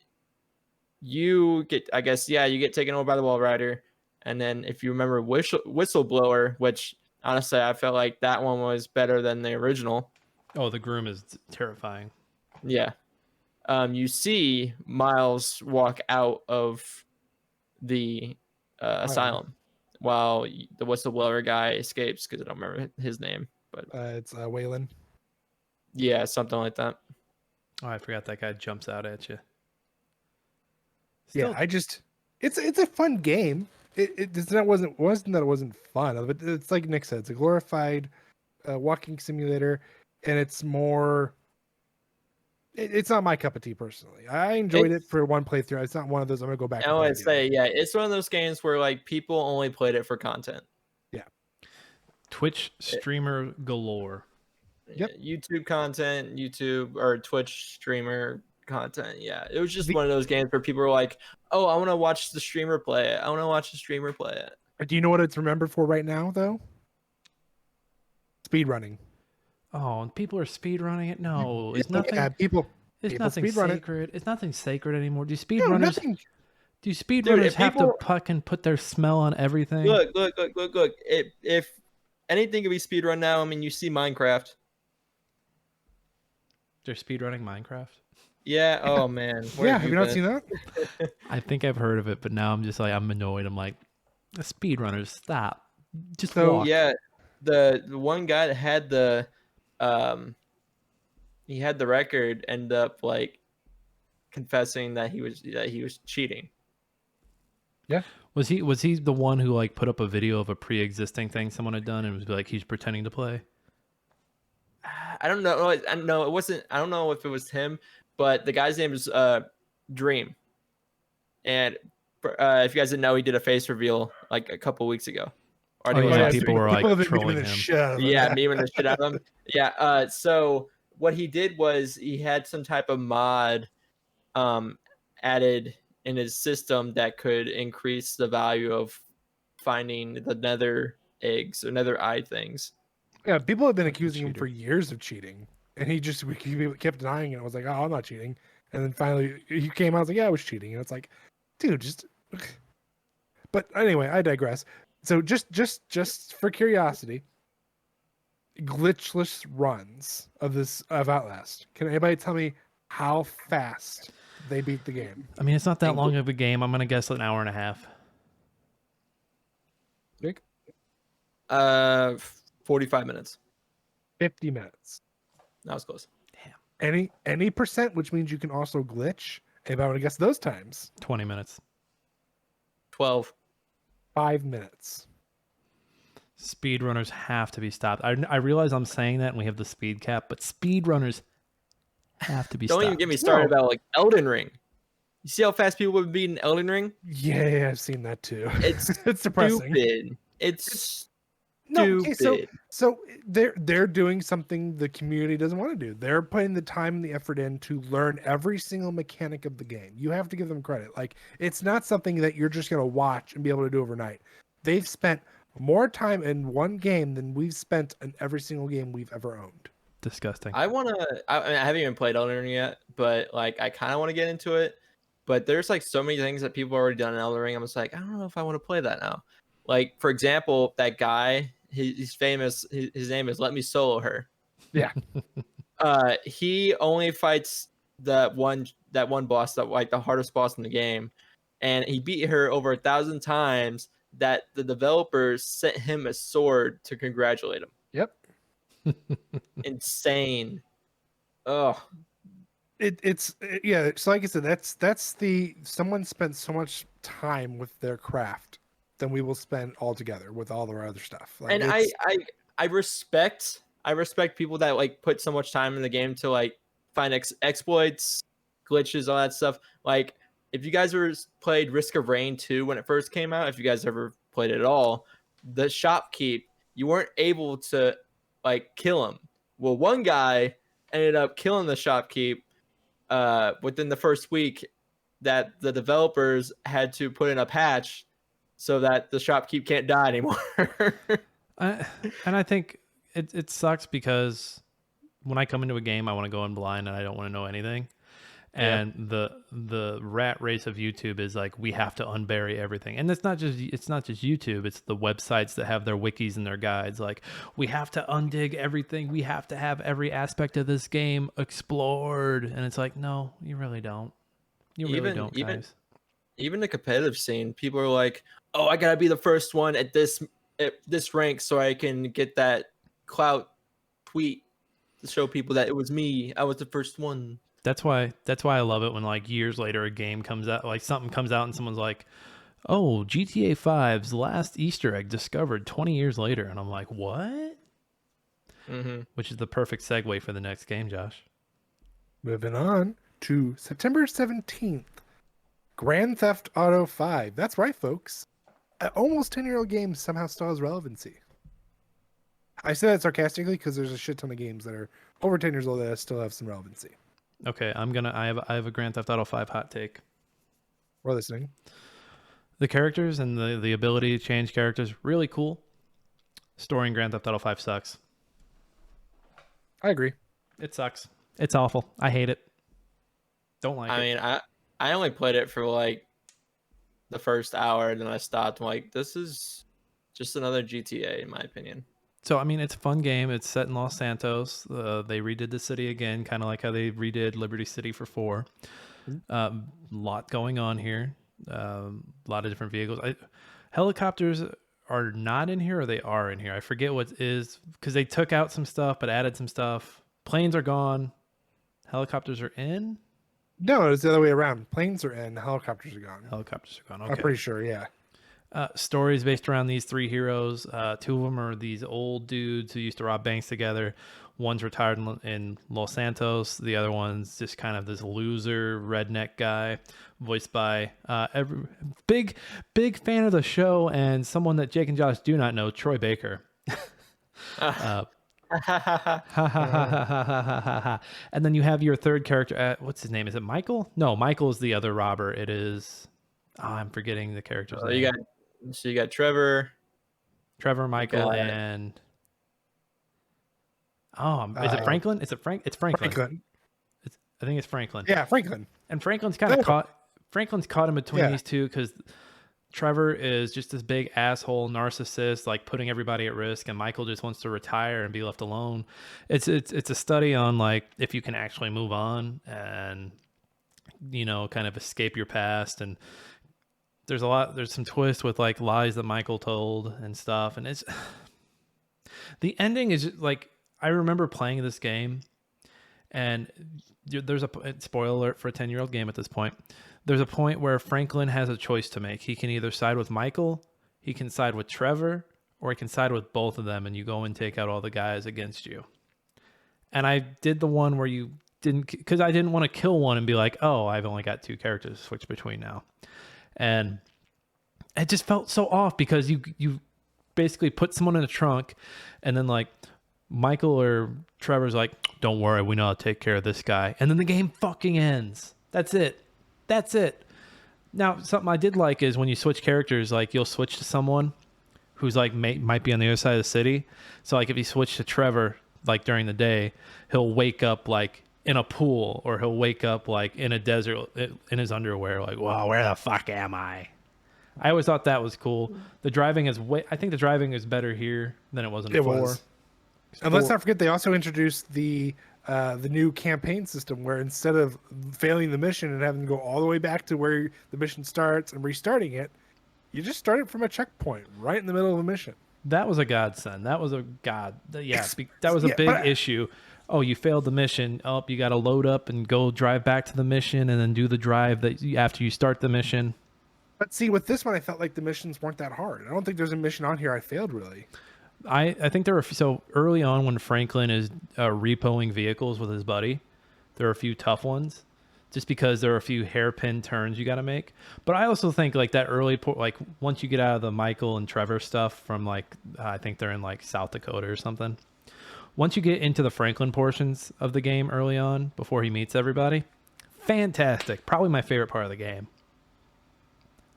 you get, I guess, yeah, you get taken over by the Wall Rider, and then if you remember Whistleblower, which honestly I felt like that one was better than the original. Oh, the groom is terrifying. Yeah. You see Miles walk out of the asylum while the whistleblower guy escapes, because I don't remember his name, but It's Waylon. yeah, something like that. Oh, I forgot that guy jumps out at you. Yeah, it's a fun game. It's not wasn't that it wasn't fun, but it's like Nick said, it's a glorified walking simulator, and it's more. It's not my cup of tea personally. I enjoyed it for one playthrough. It's not one of those I'm gonna go back. I would say, yeah, it's one of those games where like people only played it for content. Yeah. Twitch streamer galore. Yep. YouTube content, YouTube or Twitch streamer content. Yeah, it was just one of those games where people were like, "Oh, I want to watch the streamer play it. I want to watch the streamer play it." Do you know what it's remembered for right now, though? Speed running. Oh, and people are speed running it. No, it's nothing. Yeah, people. It's people nothing speedrun it. sacred. It's nothing sacred anymore. Do No, speedrunners? nothing. Do speedrunners if have people- to fucking put their smell on everything? Look. If anything could be speedrun now, I mean, you see Minecraft. They're speedrunning Minecraft. Yeah. Oh man. Where Have you not seen that? I think I've heard of it, but now I'm just like I'm annoyed. I'm like, the speedrunners, stop. Just So, walk. Yeah, the one guy that had the he had the record end up like confessing that he was cheating. Yeah. Was he the one who like put up a video of a pre-existing thing someone had done and was like he's pretending to play? I don't know. No, it wasn't. I don't know if it was him, but the guy's name is Dream. And if you guys didn't know, he did a face reveal like a couple weeks ago. Or I think it was yeah, last people week. were like have been trolling memeing the him. shit out of him. Yeah, memeing the shit out of him. Yeah. So what he did was he had some type of mod added in his system that could increase the value of finding the nether eggs or nether eye things. Yeah, people have been Fucking accusing him cheater. for years of cheating, and he kept denying it. I was like, "Oh, I'm not cheating," and then finally he came out. I was like, "Yeah, I was cheating," and it's like, dude, just. But anyway, I digress. So just for curiosity, glitchless runs of Outlast. Can anybody tell me how fast they beat the game? I mean, it's not that long of a game. I'm gonna guess an hour and a half. Nick? 45 minutes. 50 minutes. That was close. Any percent, which means you can also glitch. If I want to guess those times, 20 minutes. 12. 5 minutes. Speedrunners have to be stopped. I realize I'm saying that and we have the speed cap, but speedrunners have to be Don't stopped. even get me started about like Elden Ring. You see how fast people have beaten Elden Ring? Yeah, I've seen that too. It's It's depressing. stupid. It's No, stupid. okay, so they're doing something the community doesn't want to do. They're putting the time and the effort in to learn every single mechanic of the game. You have to give them credit. Like, it's not something that you're just gonna watch and be able to do overnight. They've spent more time in one game than we've spent in every single game we've ever owned. Disgusting. I mean, I haven't even played Elden Ring yet, but like I kind of want to get into it. But there's like so many things that people have already done in Elden Ring. I'm just like, I don't know if I want to play that now. Like, for example, that guy, he's famous. His name is Let Me Solo Her. Yeah. He only fights that one boss, that like the hardest boss in the game, and he beat her over 1,000 times. That the developers sent him a sword to congratulate him. Yep. Insane. Oh, Yeah. So like I said, that's the someone spent so much time with their craft than we will spend all together with all of our other stuff. Like And I respect people that like put so much time in the game to like find exploits, glitches, all that stuff. Like if you guys ever played Risk of Rain 2 when it first came out, if you guys ever played it at all, the shopkeep, you weren't able to like kill him. Well, one guy ended up killing the shopkeep within the first week, that the developers had to put in a patch so that the shopkeep can't die anymore. And I think it sucks because when I come into a game, I want to go in blind and I don't want to know anything. And the rat race of YouTube is like, we have to unbury everything. And it's not just YouTube, it's the websites that have their wikis and their guides. Like, we have to undig everything. We have to have every aspect of this game explored. And it's like, no, you really don't. You really don't, guys. Even the competitive scene, people are like, "Oh, I gotta be the first one at this rank so I can get that clout tweet to show people that it was me. I was the first one." That's why I love it when like years later a game comes out, like something comes out and someone's like, "Oh, GTA 5's last Easter egg discovered 20 years later," and I'm like, "What?" Mm-hmm. Which is the perfect segue for the next game, Josh. Moving on to September 17th, Grand Theft Auto 5. That's right, folks. An almost 10-year-old game somehow still has relevancy. I say that sarcastically because there's a shit ton of games that are over 10 years old that still have some relevancy. Okay, I have a Grand Theft Auto 5 hot take. We're listening. The characters and the ability to change characters, really cool. Story in Grand Theft Auto 5 sucks. I agree. It sucks. It's awful. I hate it. Don't like it. I mean, I only played it for like the first hour, and then I stopped. I'm like, this is just another GTA, in my opinion. So, I mean, it's a fun game. It's set in Los Santos. They redid the city again, kind of like how they redid Liberty City for 4. Lot going on here. A lot of different vehicles. Helicopters are not in here, or they are in here. I forget what is, because they took out some stuff but added some stuff. Planes are gone. Helicopters are in. No, it's the other way around. Planes are in, helicopters are gone. Helicopters are gone. Okay. I'm pretty sure, yeah. Stories based around these 3 heroes. 2 of them are these old dudes who used to rob banks together. One's retired in Los Santos. The other one's just kind of this loser redneck guy, voiced by big fan of the show and someone that Jake and Josh do not know, Troy Baker. And then you have your third character. What's his name? Is it Michael? No, Michael is the other robber. It is. Oh, I'm forgetting the character's name. You got Trevor, Michael, and is it Franklin? Is it Frank? It's Franklin. I think it's Franklin. Yeah, Franklin. And Franklin's kind of caught. Franklin's caught in between these two because Trevor is just this big asshole narcissist, like putting everybody at risk, and Michael just wants to retire and be left alone. It's a study on like if you can actually move on and kind of escape your past. And there's some twist with like lies that Michael told and stuff, and it's the ending is like, I remember playing this game, and there's a spoiler alert for a 10-year-old game at this point. There's a point where Franklin has a choice to make. He can either side with Michael, he can side with Trevor, or he can side with both of them, and you go and take out all the guys against you. And I did the one where you didn't, because I didn't want to kill one and be like, oh, I've only got 2 characters to switch between now. And it just felt so off because you basically put someone in a trunk, and then like Michael or Trevor's like, don't worry, we know how to take care of this guy. And then the game fucking ends. That's it. Now, something I did like is when you switch characters, like you'll switch to someone who's like might be on the other side of the city. So like if you switch to Trevor, like during the day, he'll wake up like in a pool, or he'll wake up like in a desert in his underwear, like, wow, where the fuck am I? I always thought that was cool. The driving is I think the driving is better here than it was in 4. And let's not forget, they also introduced the new campaign system where instead of failing the mission and having to go all the way back to where the mission starts and restarting it, you just start it from a checkpoint right in the middle of the mission. That was a godsend. That was a that was a Yeah, big but issue. Oh, you failed the mission. Oh, you got to load up and go drive back to the mission and then do the drive after you start the mission. But see, with this one, I felt like the missions weren't that hard. I don't think there's a mission on here I failed really. I think there are so early on when Franklin is repoing vehicles with his buddy, there are a few tough ones, just because there are a few hairpin turns you got to make. But I also think like that like once you get out of the Michael and Trevor stuff from like I think they're in like South Dakota or something. Once you get into the Franklin portions of the game early on before he meets everybody, fantastic. Probably my favorite part of the game.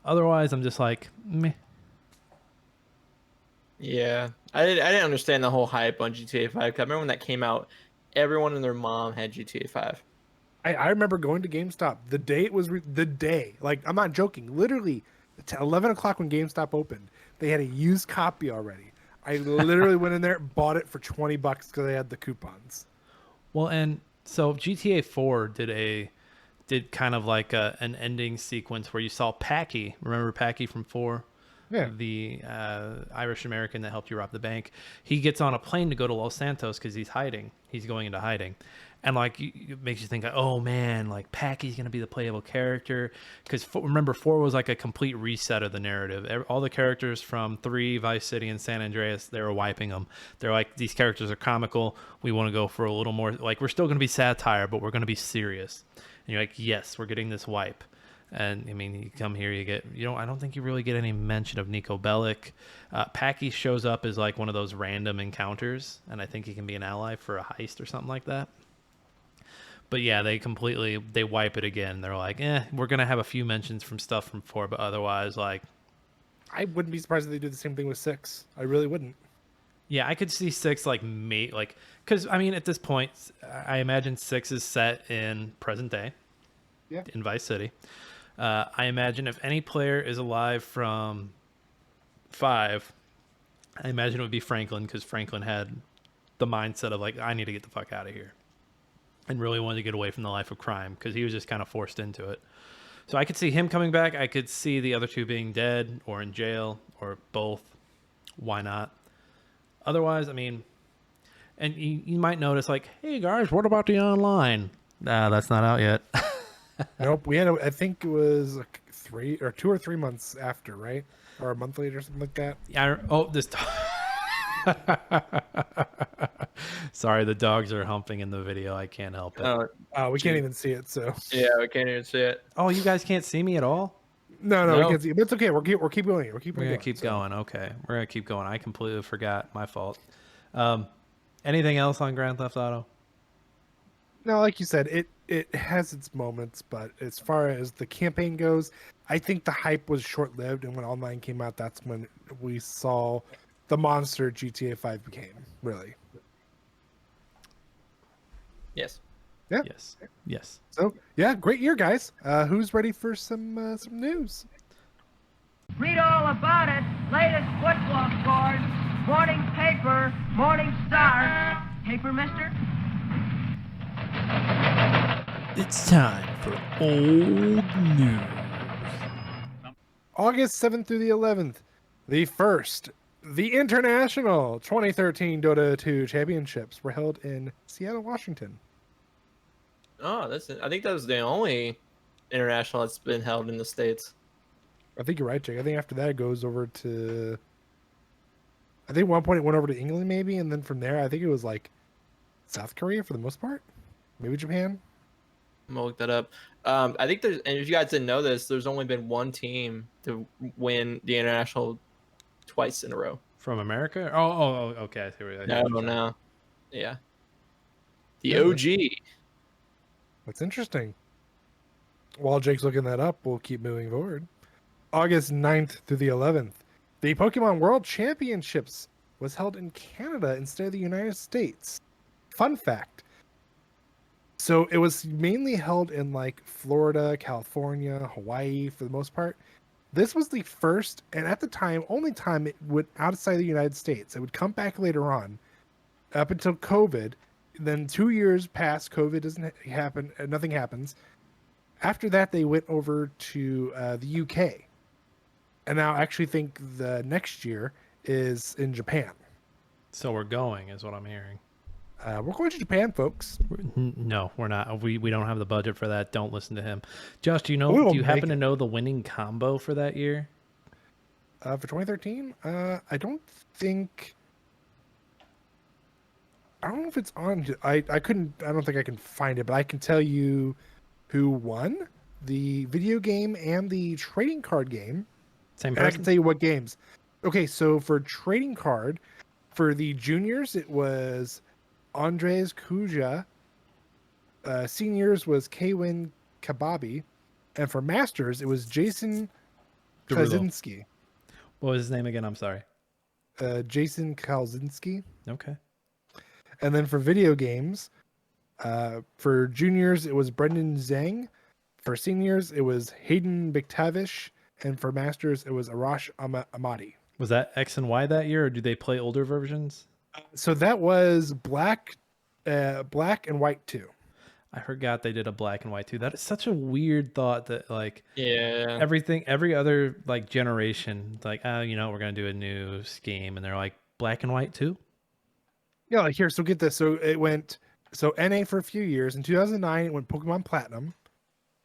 Otherwise, I'm just like meh. Yeah, I didn't understand the whole hype on GTA 5. 'Cause I remember when that came out, everyone and their mom had GTA 5. I remember going to GameStop the day it was the day. Like I'm not joking. Literally, at 11 o'clock when GameStop opened, they had a used copy already. I literally went in there, bought it for $20 because they had the coupons. Well, and so GTA 4 did kind of like an ending sequence where you saw Packy. Remember Packy from 4? Yeah. The Irish American that helped you rob the bank. He gets on a plane to go to Los Santos because he's hiding. He's going into hiding. And like it makes you think, oh man, like Packy's gonna be the playable character. Because remember, 4 was like a complete reset of the narrative. All the characters from 3, Vice City, and San Andreas, they were wiping them. They're like, these characters are comical. We want to go for a little more. Like we're still gonna be satire, but we're gonna be serious. And you're like, yes, we're getting this wipe. And I mean, you come here, I don't think you really get any mention of Nico Bellic. Packy shows up as like one of those random encounters, and I think he can be an ally for a heist or something like that. But yeah, they wipe it again. They're like, we're gonna have a few mentions from stuff from 4, but otherwise, like, I wouldn't be surprised if they do the same thing with 6. I really wouldn't. yeah, I could see 6 because I mean, at this point, I imagine 6 is set in present day, Yeah. in Vice City. I imagine if any player is alive from 5, I imagine it would be Franklin, because Franklin had the mindset of like, I need to get the fuck out of here, and really wanted to get away from the life of crime because he was just kind of forced into it. So I could see him coming back. I could see the other 2 being dead or in jail or both. Why not? Otherwise, I mean, and you might notice like, hey guys, what about the online? That's not out yet. Nope. I think it was like 2 or 3 months after, right? Or a month later, something like that. Yeah. This. Sorry, the dogs are humping in the video. I can't help it. We can't even see it. So Yeah, we can't even see it. Oh, you guys can't see me at all? no, No. we can't see it. But it's okay. We're keep going. We're Gonna keep going. Okay, we're gonna keep going. I completely forgot. My fault. Anything else on Grand Theft Auto? No, like you said, it has its moments, but as far as the campaign goes, I think the hype was short lived, and when online came out, that's when we saw the monster GTA 5 became. Really. Yes. Yeah. Yes. So yeah, great year, guys. Who's ready for some news? Read all about it. Latest football scores. Morning paper. Morning Star. Paper, mister? It's time for old news. August 7th through the 11th, the International 2013 Dota 2 Championships were held in Seattle, Washington. Oh, I think that was the only international that's been held in the States. I think you're right, Jake. I think after that it goes over to... I think at one point it went over to England maybe, and then from there I think it was like South Korea for the most part. Maybe Japan. I'm gonna look that up. I think and if you guys didn't know this, there's only been one team to win the international twice in a row. From America? Oh, okay. I see what No. Yeah. The Yeah. OG. That's interesting. While Jake's looking that up, we'll keep moving forward. August 9th through the 11th, the Pokemon World Championships was held in Canada instead of the United States. Fun fact. So it was mainly held in like Florida, California, Hawaii for the most part. This was the first, and at the time, only time it would outside the United States. It would come back later on, up until COVID. Then 2 years pass, COVID doesn't happen, nothing happens. After that, they went over to the UK. And now I actually think the next year is in Japan. So we're going, is what I'm hearing. We're going to Japan, folks. No, we're not. We don't have the budget for that. Don't listen to him. Josh, do you know? We will Do you happen make to it. know the winning combo for that year? For 2013, I don't think. I don't know if it's on. I couldn't. I don't think I can find it, but I can tell you who won the video game and the trading card game. Same And I can person. tell you what games. Okay, so for trading card, for the juniors, it was Andres Kuja. Seniors was Kwin Kababi. And for masters, it was Jason Derulo. Kaczynski. What was his name again? I'm sorry. Jason Kaczynski. Okay. And then for video games, for juniors, it was Brendan Zhang. For seniors, it was Hayden Biktavish. And for masters, it was Arash Amadi. Was that X and Y that year, or do they play older versions? So that was black and white too. I forgot they did a black and white too. That is such a weird thought that like Yeah. every other like generation, like, oh, you know, we're gonna do a new scheme, and they're like black and white too. Yeah, like here. So get this. So it went NA for a few years. In 2009, it went Pokemon Platinum.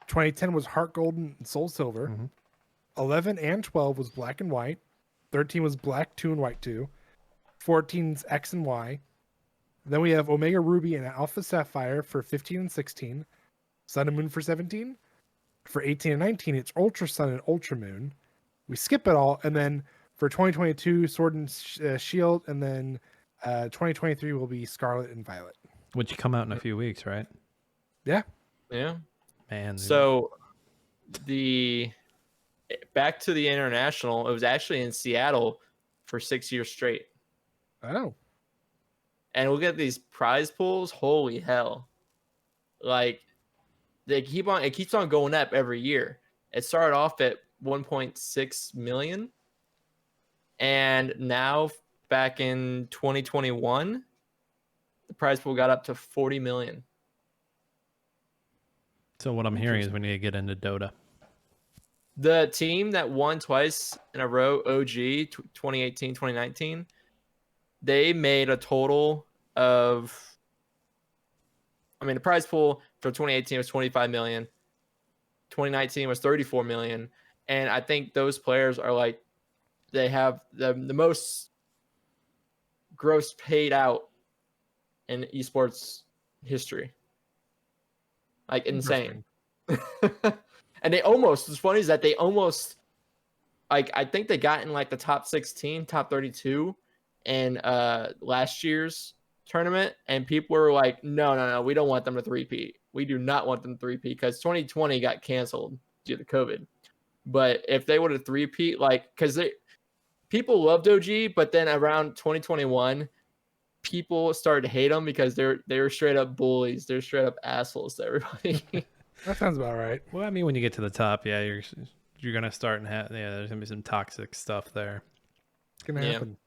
2010 was Heart Gold and Soul Silver. Mhm. 11 and 12 was black and white. 13 was black 2 and white 2. 14's X and Y. Then we have Omega Ruby and Alpha Sapphire for 15 and 16. Sun and Moon for 17. For 18 and 19, it's Ultra Sun and Ultra Moon. We skip it all, and then for 2022, Sword and Shield, and then 2023 will be Scarlet and Violet. Which come out in a few weeks, right? Yeah. Yeah. Man. So back to the international, it was actually in Seattle for 6 years straight. Oh. And we'll get these prize pools. Holy hell. Like it keeps on going up every year. It started off at 1.6 million. And now back in 2021, the prize pool got up to 40 million. So what I'm hearing is we need to get into Dota. The team that won twice in a row, OG, 2018, 2019, they made a total of, the prize pool for 2018 was 25 million. 2019 was 34 million. And I think those players are like, they have the most gross paid out in esports history. Like insane. And they almost, what's funny is that they almost, like, I think they got in like the top 16, top 32 in last year's tournament. And people were like, no, we don't want them to three-peat. We do not want them to three-peat because 2020 got canceled due to COVID. But if they would have three-peat, like, because people loved OG, but then around 2021, people started to hate them because they were straight up bullies. They're straight up assholes to everybody. That sounds about right. Well, I mean, when you get to the top, yeah, you're gonna start and there's gonna be some toxic stuff there. It's going to happen.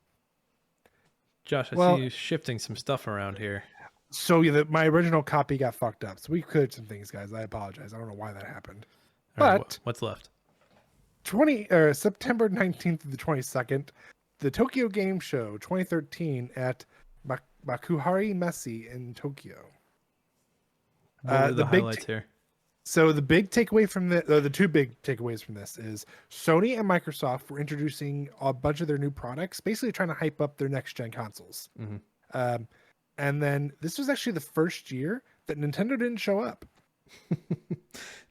Josh, I Well- see you shifting some stuff around here. So yeah, my original copy got fucked up. So we cleared some things, guys. I apologize. I don't know why that happened. All right, But what's left? September 19th to the 22nd, the Tokyo Game Show 2013 at Makuhari Messe in Tokyo. What are the the big highlights here? So the big takeaway from the two big takeaways from this is Sony and Microsoft were introducing a bunch of their new products, basically trying to hype up their next gen consoles. Mhm. And then this was actually the first year that Nintendo didn't show up.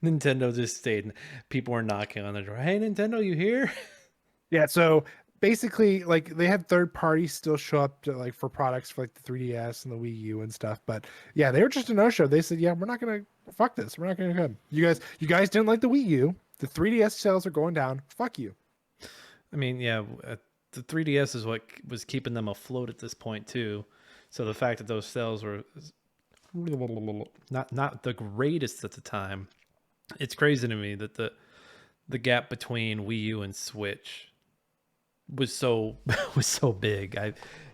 Nintendo just stayed. People were knocking on the door. Hey, Nintendo, you here? Yeah, so basically, like, they had third parties still show up to, like, for products for like the 3DS and the Wii U and stuff, but yeah, they were just a no-show. They said, yeah, we're not gonna fuck this. We're not gonna come. You guys didn't like the Wii U. The 3DS sales are going down. Fuck you. I mean, yeah, the 3DS is what was keeping them afloat at this point too. So the fact that those sales were not the greatest at the time, it's crazy to me that the gap between Wii U and Switch was so big.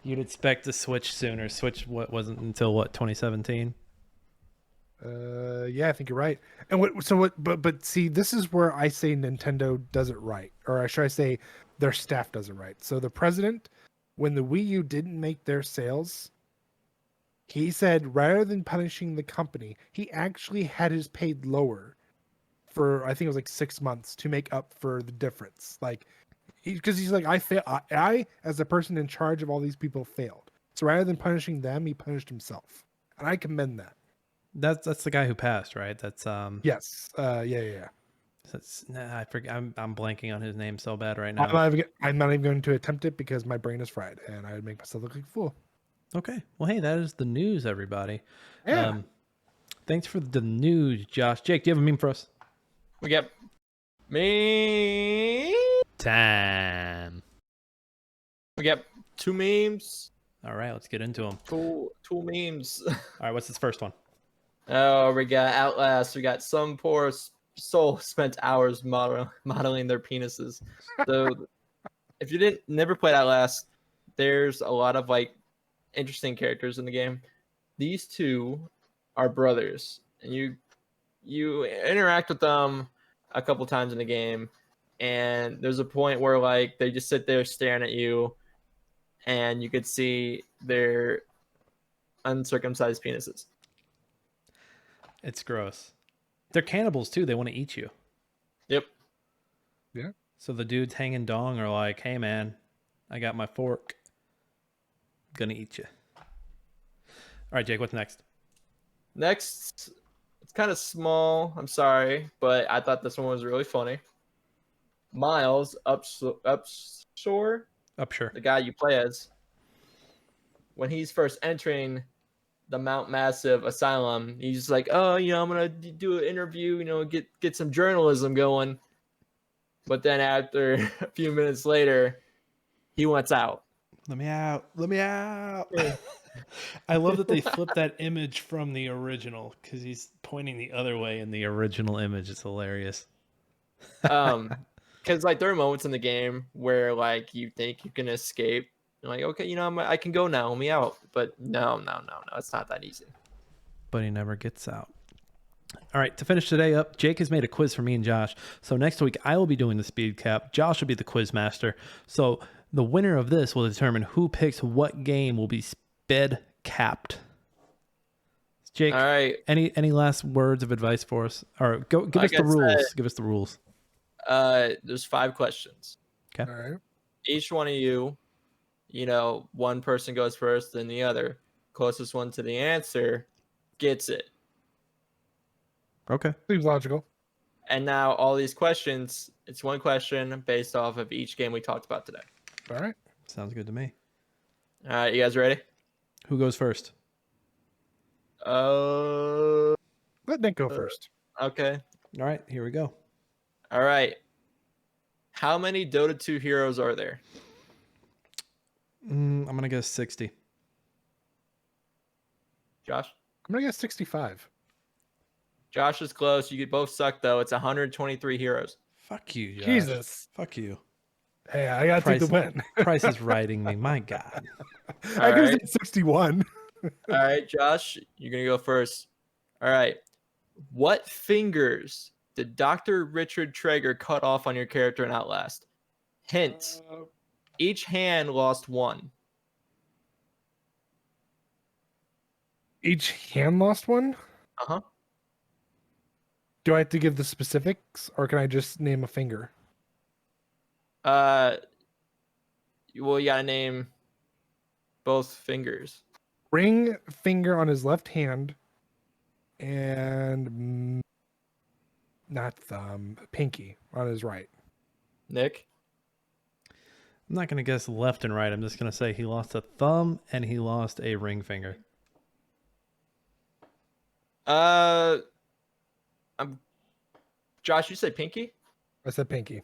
You'd expect the Switch sooner. Switch wasn't until 2017. Yeah, I think you're right. And but see, this is where I say Nintendo does it right, or should I say their staff does it right. So the president when the Wii U didn't make their sales, he said rather than punishing the company, he actually had his paid lower for, I think it was like 6 months to make up for the difference. Like, because he's like, I, as the person in charge of all these people, failed. So rather than punishing them, he punished himself. And I commend that. That's the guy who passed, right? That's Yes. Yeah. I forget. I'm blanking on his name so bad right I'm now. not even going to attempt it because my brain is fried and I would make myself look like a fool. Okay. Well, hey, that is the news, everybody. Yeah. Thanks for the news, Josh. Jake, do you have a meme for us? We got me. Time. We got 2 memes. All right, let's get into them. Two memes. All right, what's this first one? Oh, we got Outlast. We got some poor soul spent hours modeling their penises. So, if you never played Outlast, there's a lot of like interesting characters in the game. These two are brothers, and you interact with them a couple times in the game, and there's a point where like they just sit there staring at you, and you could see their uncircumcised penises. It's gross. They're cannibals too. They want to eat you. Yep. Yeah. So the dudes hanging dong are like, "Hey man, I got my fork. Gonna eat you." All right, Jake. What's next? Next, it's kind of small. I'm sorry, but I thought this one was really funny. Miles Upshore, Upshur. the guy you play as, when he's first entering the Mount Massive Asylum, he's like, "Oh, I'm gonna do an interview, get some journalism going." But then after a few minutes later, he wants out. Let me out. Let me out. I love that they flipped that image from the original because he's pointing the other way in the original image. It's hilarious. Because like there are moments in the game where like you think you can escape. You're like, okay, I can go now. Let me out. But no, it's not that easy. But he never gets out. All right, to finish today up, Jake has made a quiz for me and Josh. So next week, I will be doing the speed cap. Josh will be the quiz master. So the winner of this will determine who picks what game will be sped capped. Jake, All right. any last words of advice for us? Or give us the rules. Give us the rules. There's 5 questions. Okay. All right. Each one of you, one person goes first, then the other. Closest one to the answer gets it. Okay. Seems logical. And now all these questions, it's one question based off of each game we talked about today. All right. Sounds good to me. All right, you guys ready? Who goes first? Let Nick go first. Okay. All right, here we go. All right. How many Dota 2 heroes are there? I'm going to guess 60. Josh? I'm going to guess 65. Josh is close. You both suck, though. It's 123 heroes. Fuck you, Josh. Jesus. Fuck you. Hey, I got to take the win. Price is writing me. My God. I could have right. said 61. All right, Josh, you're going to go first. All right. What fingers did Dr. Richard Traeger cut off on your character in Outlast? Hint. Each hand lost 1. Each hand lost one? Uh-huh. Do I have to give the specifics or can I just name a finger? Well, you got to name both fingers. Ring finger on his left hand and not thumb, pinky on his right. Nick? I'm not going to guess left and right. I'm just going to say he lost a thumb and he lost a ring finger. Josh, you said pinky? I said pinky.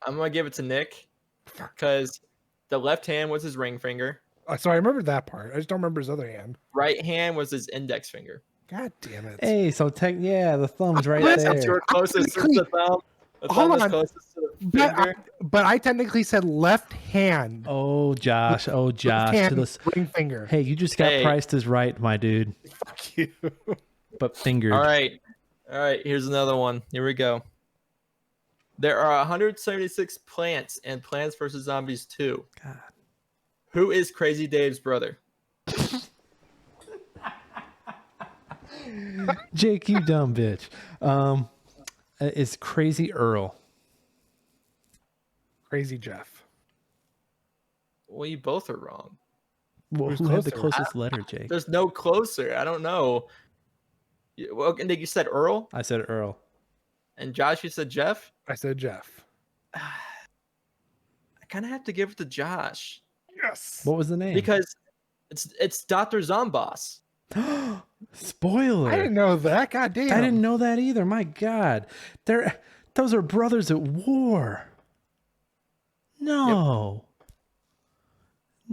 I'm going to give it to Nick because the left hand was his ring finger. So I remember that part. I just don't remember his other hand. Right hand was his index finger. God damn it. Hey, so the thumb's right Since there. you're closest to the thumb. The thumb is closest to the finger. But I technically said left hand. Oh, Josh. Oh, Josh. Left hand, ring finger. Hey, you just got priced as right, my dude. Fuck you. But fingered. All right. Here's another one. Here we go. There are 176 plants in Plants vs. Zombies 2. God. Who is Crazy Dave's brother? Jake, you dumb bitch. It's Crazy Earl. Crazy Jeff. Well, you both are wrong. Well, Who's who had the closer? closest letter, Jake? There's no closer. I don't know. Well, and you said Earl, I said Earl. and Josh, you said Jeff. I said Jeff. I kind of have to give it to Josh Yes. What was the name? because it's Dr. Zomboss. Spoiler. I didn't know that. God damn. I didn't know that either. My God. Those are brothers at war. No.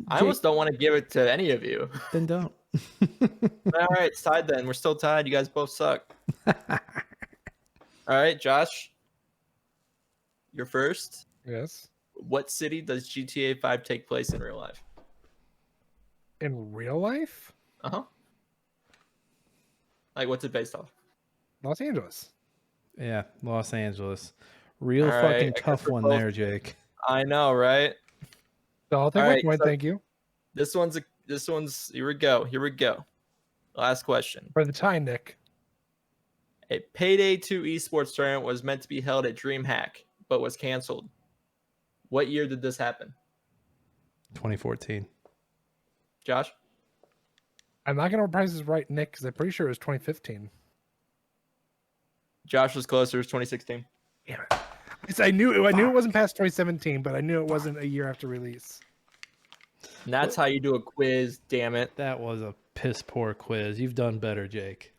I almost don't want to give it to any of you. Then don't. All right, it's tied then. We're still tied. You guys both suck. All right, Josh, you're first. Yes. What city does GTA 5 take place in real life? In real life? Uh-huh. Like, what's it based off? Los Angeles. Yeah, Los Angeles. Real All right, fucking I guess tough we're one both- there, Jake. I know, right? So I'll take All my right, point. so- Thank you. This one's here we go. Last question. For the tie, Nick. A Payday 2 esports tournament was meant to be held at Dreamhack, but was canceled. What year did this happen? 2014. Josh? I'm not going to price this right, Nick, because I'm pretty sure it was 2015. Josh was closer. It was 2016. Damn it. I knew it wasn't past 2017, but I knew it wasn't a year after release. And that's how you do a quiz, damn it. That was a piss poor quiz. You've done better, Jake.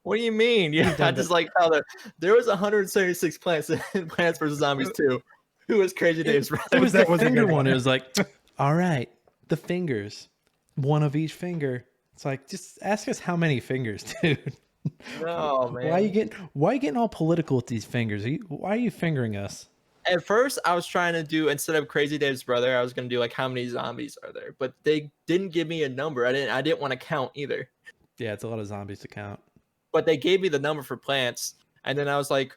What do you mean? Yeah, I just like how there was 176 Plants in Plants vs. Zombies 2. Who was Crazy Dave's brother? It was that the wasn't finger good. one. It was like, all right, the fingers. One of each finger. It's like, just ask us how many fingers, dude. No, man. Why are you getting all political with these fingers? Why are you fingering us? At first, I was trying to do, instead of Crazy Dave's brother, I was going to do like how many zombies are there, but they didn't give me a number. I didn't want to count either. Yeah, it's a lot of zombies to count. But they gave me the number for Plants, and then I was like,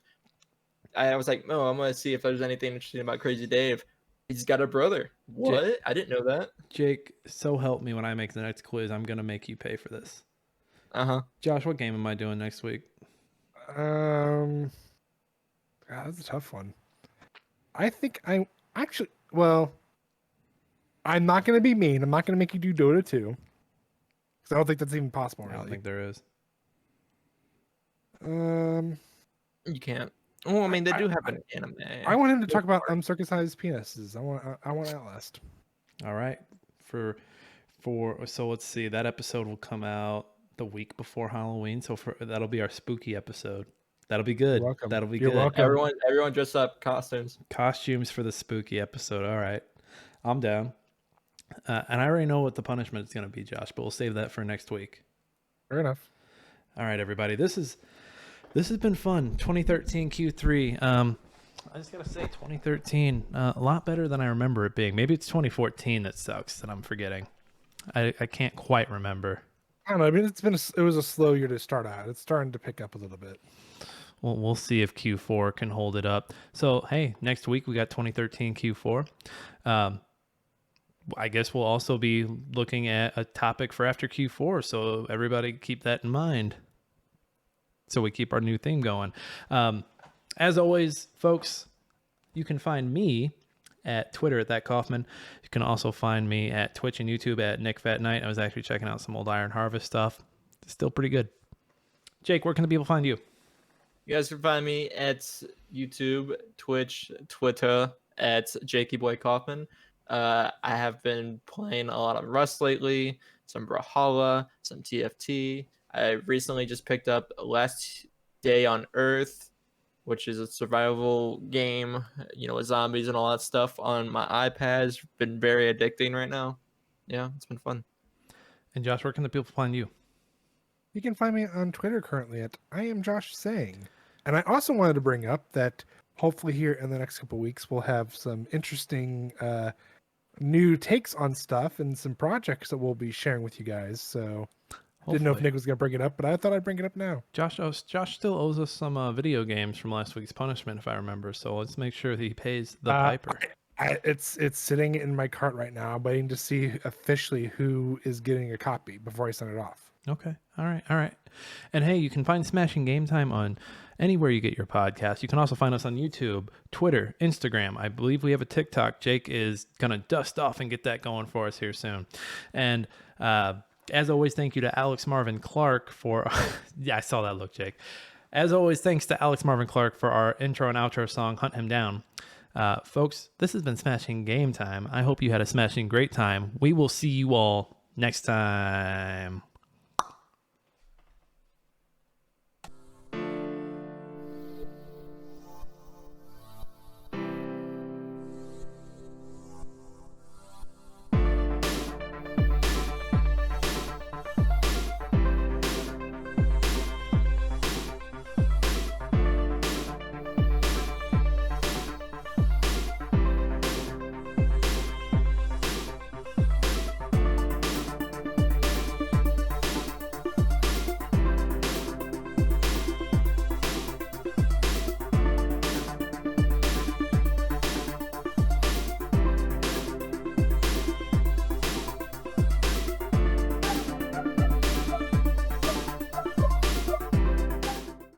oh, I'm going to see if there's anything interesting about Crazy Dave. He's got a brother. What? I didn't know that. Jake, so help me when I make the next quiz. I'm going to make you pay for this. Uh-huh. Josh, what game am I doing next week? God, that's a tough one. I think I'm not going to be mean. I'm not going to make you do Dota 2. Because I don't think that's even possible, I really. don't think there is. You can't. Well, I mean, they do have an anime. I want him to talk about uncircumcised penises. I want Outlast. All right. So let's see. That episode will come out the week before Halloween. So that'll be our spooky episode. That'll be good. You're welcome. That'll be You're good. welcome. Everyone dress up costumes. Costumes for the spooky episode. All right. I'm down. And I already know what the punishment is going to be, Josh, but we'll save that for next week. Fair enough. All right, everybody. This has been fun. 2013 Q3. I just gotta say, 2013, a lot better than I remember it being. Maybe it's 2014 that sucks that I'm forgetting. I can't quite remember. I don't know. I mean, it was a slow year to start out. It's starting to pick up a little bit. Well, we'll see if Q4 can hold it up. So, hey, next week we got 2013 Q4. I guess we'll also be looking at a topic for after Q4. So everybody keep that in mind. So we keep our new theme going. As always, folks, you can find me at Twitter at That Kaufman. You can also find me at Twitch and YouTube at Nick Fat Knight. I was actually checking out some old Iron Harvest stuff. It's still pretty good. Jake, where can the people find you? You guys can find me at YouTube, Twitch, Twitter at Jakey Boy Kaufman. I have been playing a lot of Rust lately, some Brawlhalla, some TFT. I recently just picked up Last Day on Earth, which is a survival game, with zombies and all that stuff on my iPad. It's been very addicting right now. Yeah, it's been fun. And Josh, where can the people find you? You can find me on Twitter currently at I am Josh Saying. And I also wanted to bring up that hopefully here in the next couple of weeks, we'll have some interesting new takes on stuff and some projects that we'll be sharing with you guys. So didn't know if Nick was going to bring it up, but I thought I'd bring it up now. Josh still owes us some video games from last week's punishment, if I remember. So let's make sure that he pays the piper. It's sitting in my cart right now. I'm waiting to see officially who is getting a copy before I send it off. Okay. All right. And hey, you can find Smashing Game Time on anywhere you get your podcast. You can also find us on YouTube, Twitter, Instagram. I believe we have a TikTok. Jake is going to dust off and get that going for us here soon. And as always, thank you to Alex Marvin Clark for... yeah, I saw that look, Jake. As always, thanks to Alex Marvin Clark for our intro and outro song, Hunt Him Down. Folks, this has been Smashing Game Time. I hope you had a smashing great time. We will see you all next time.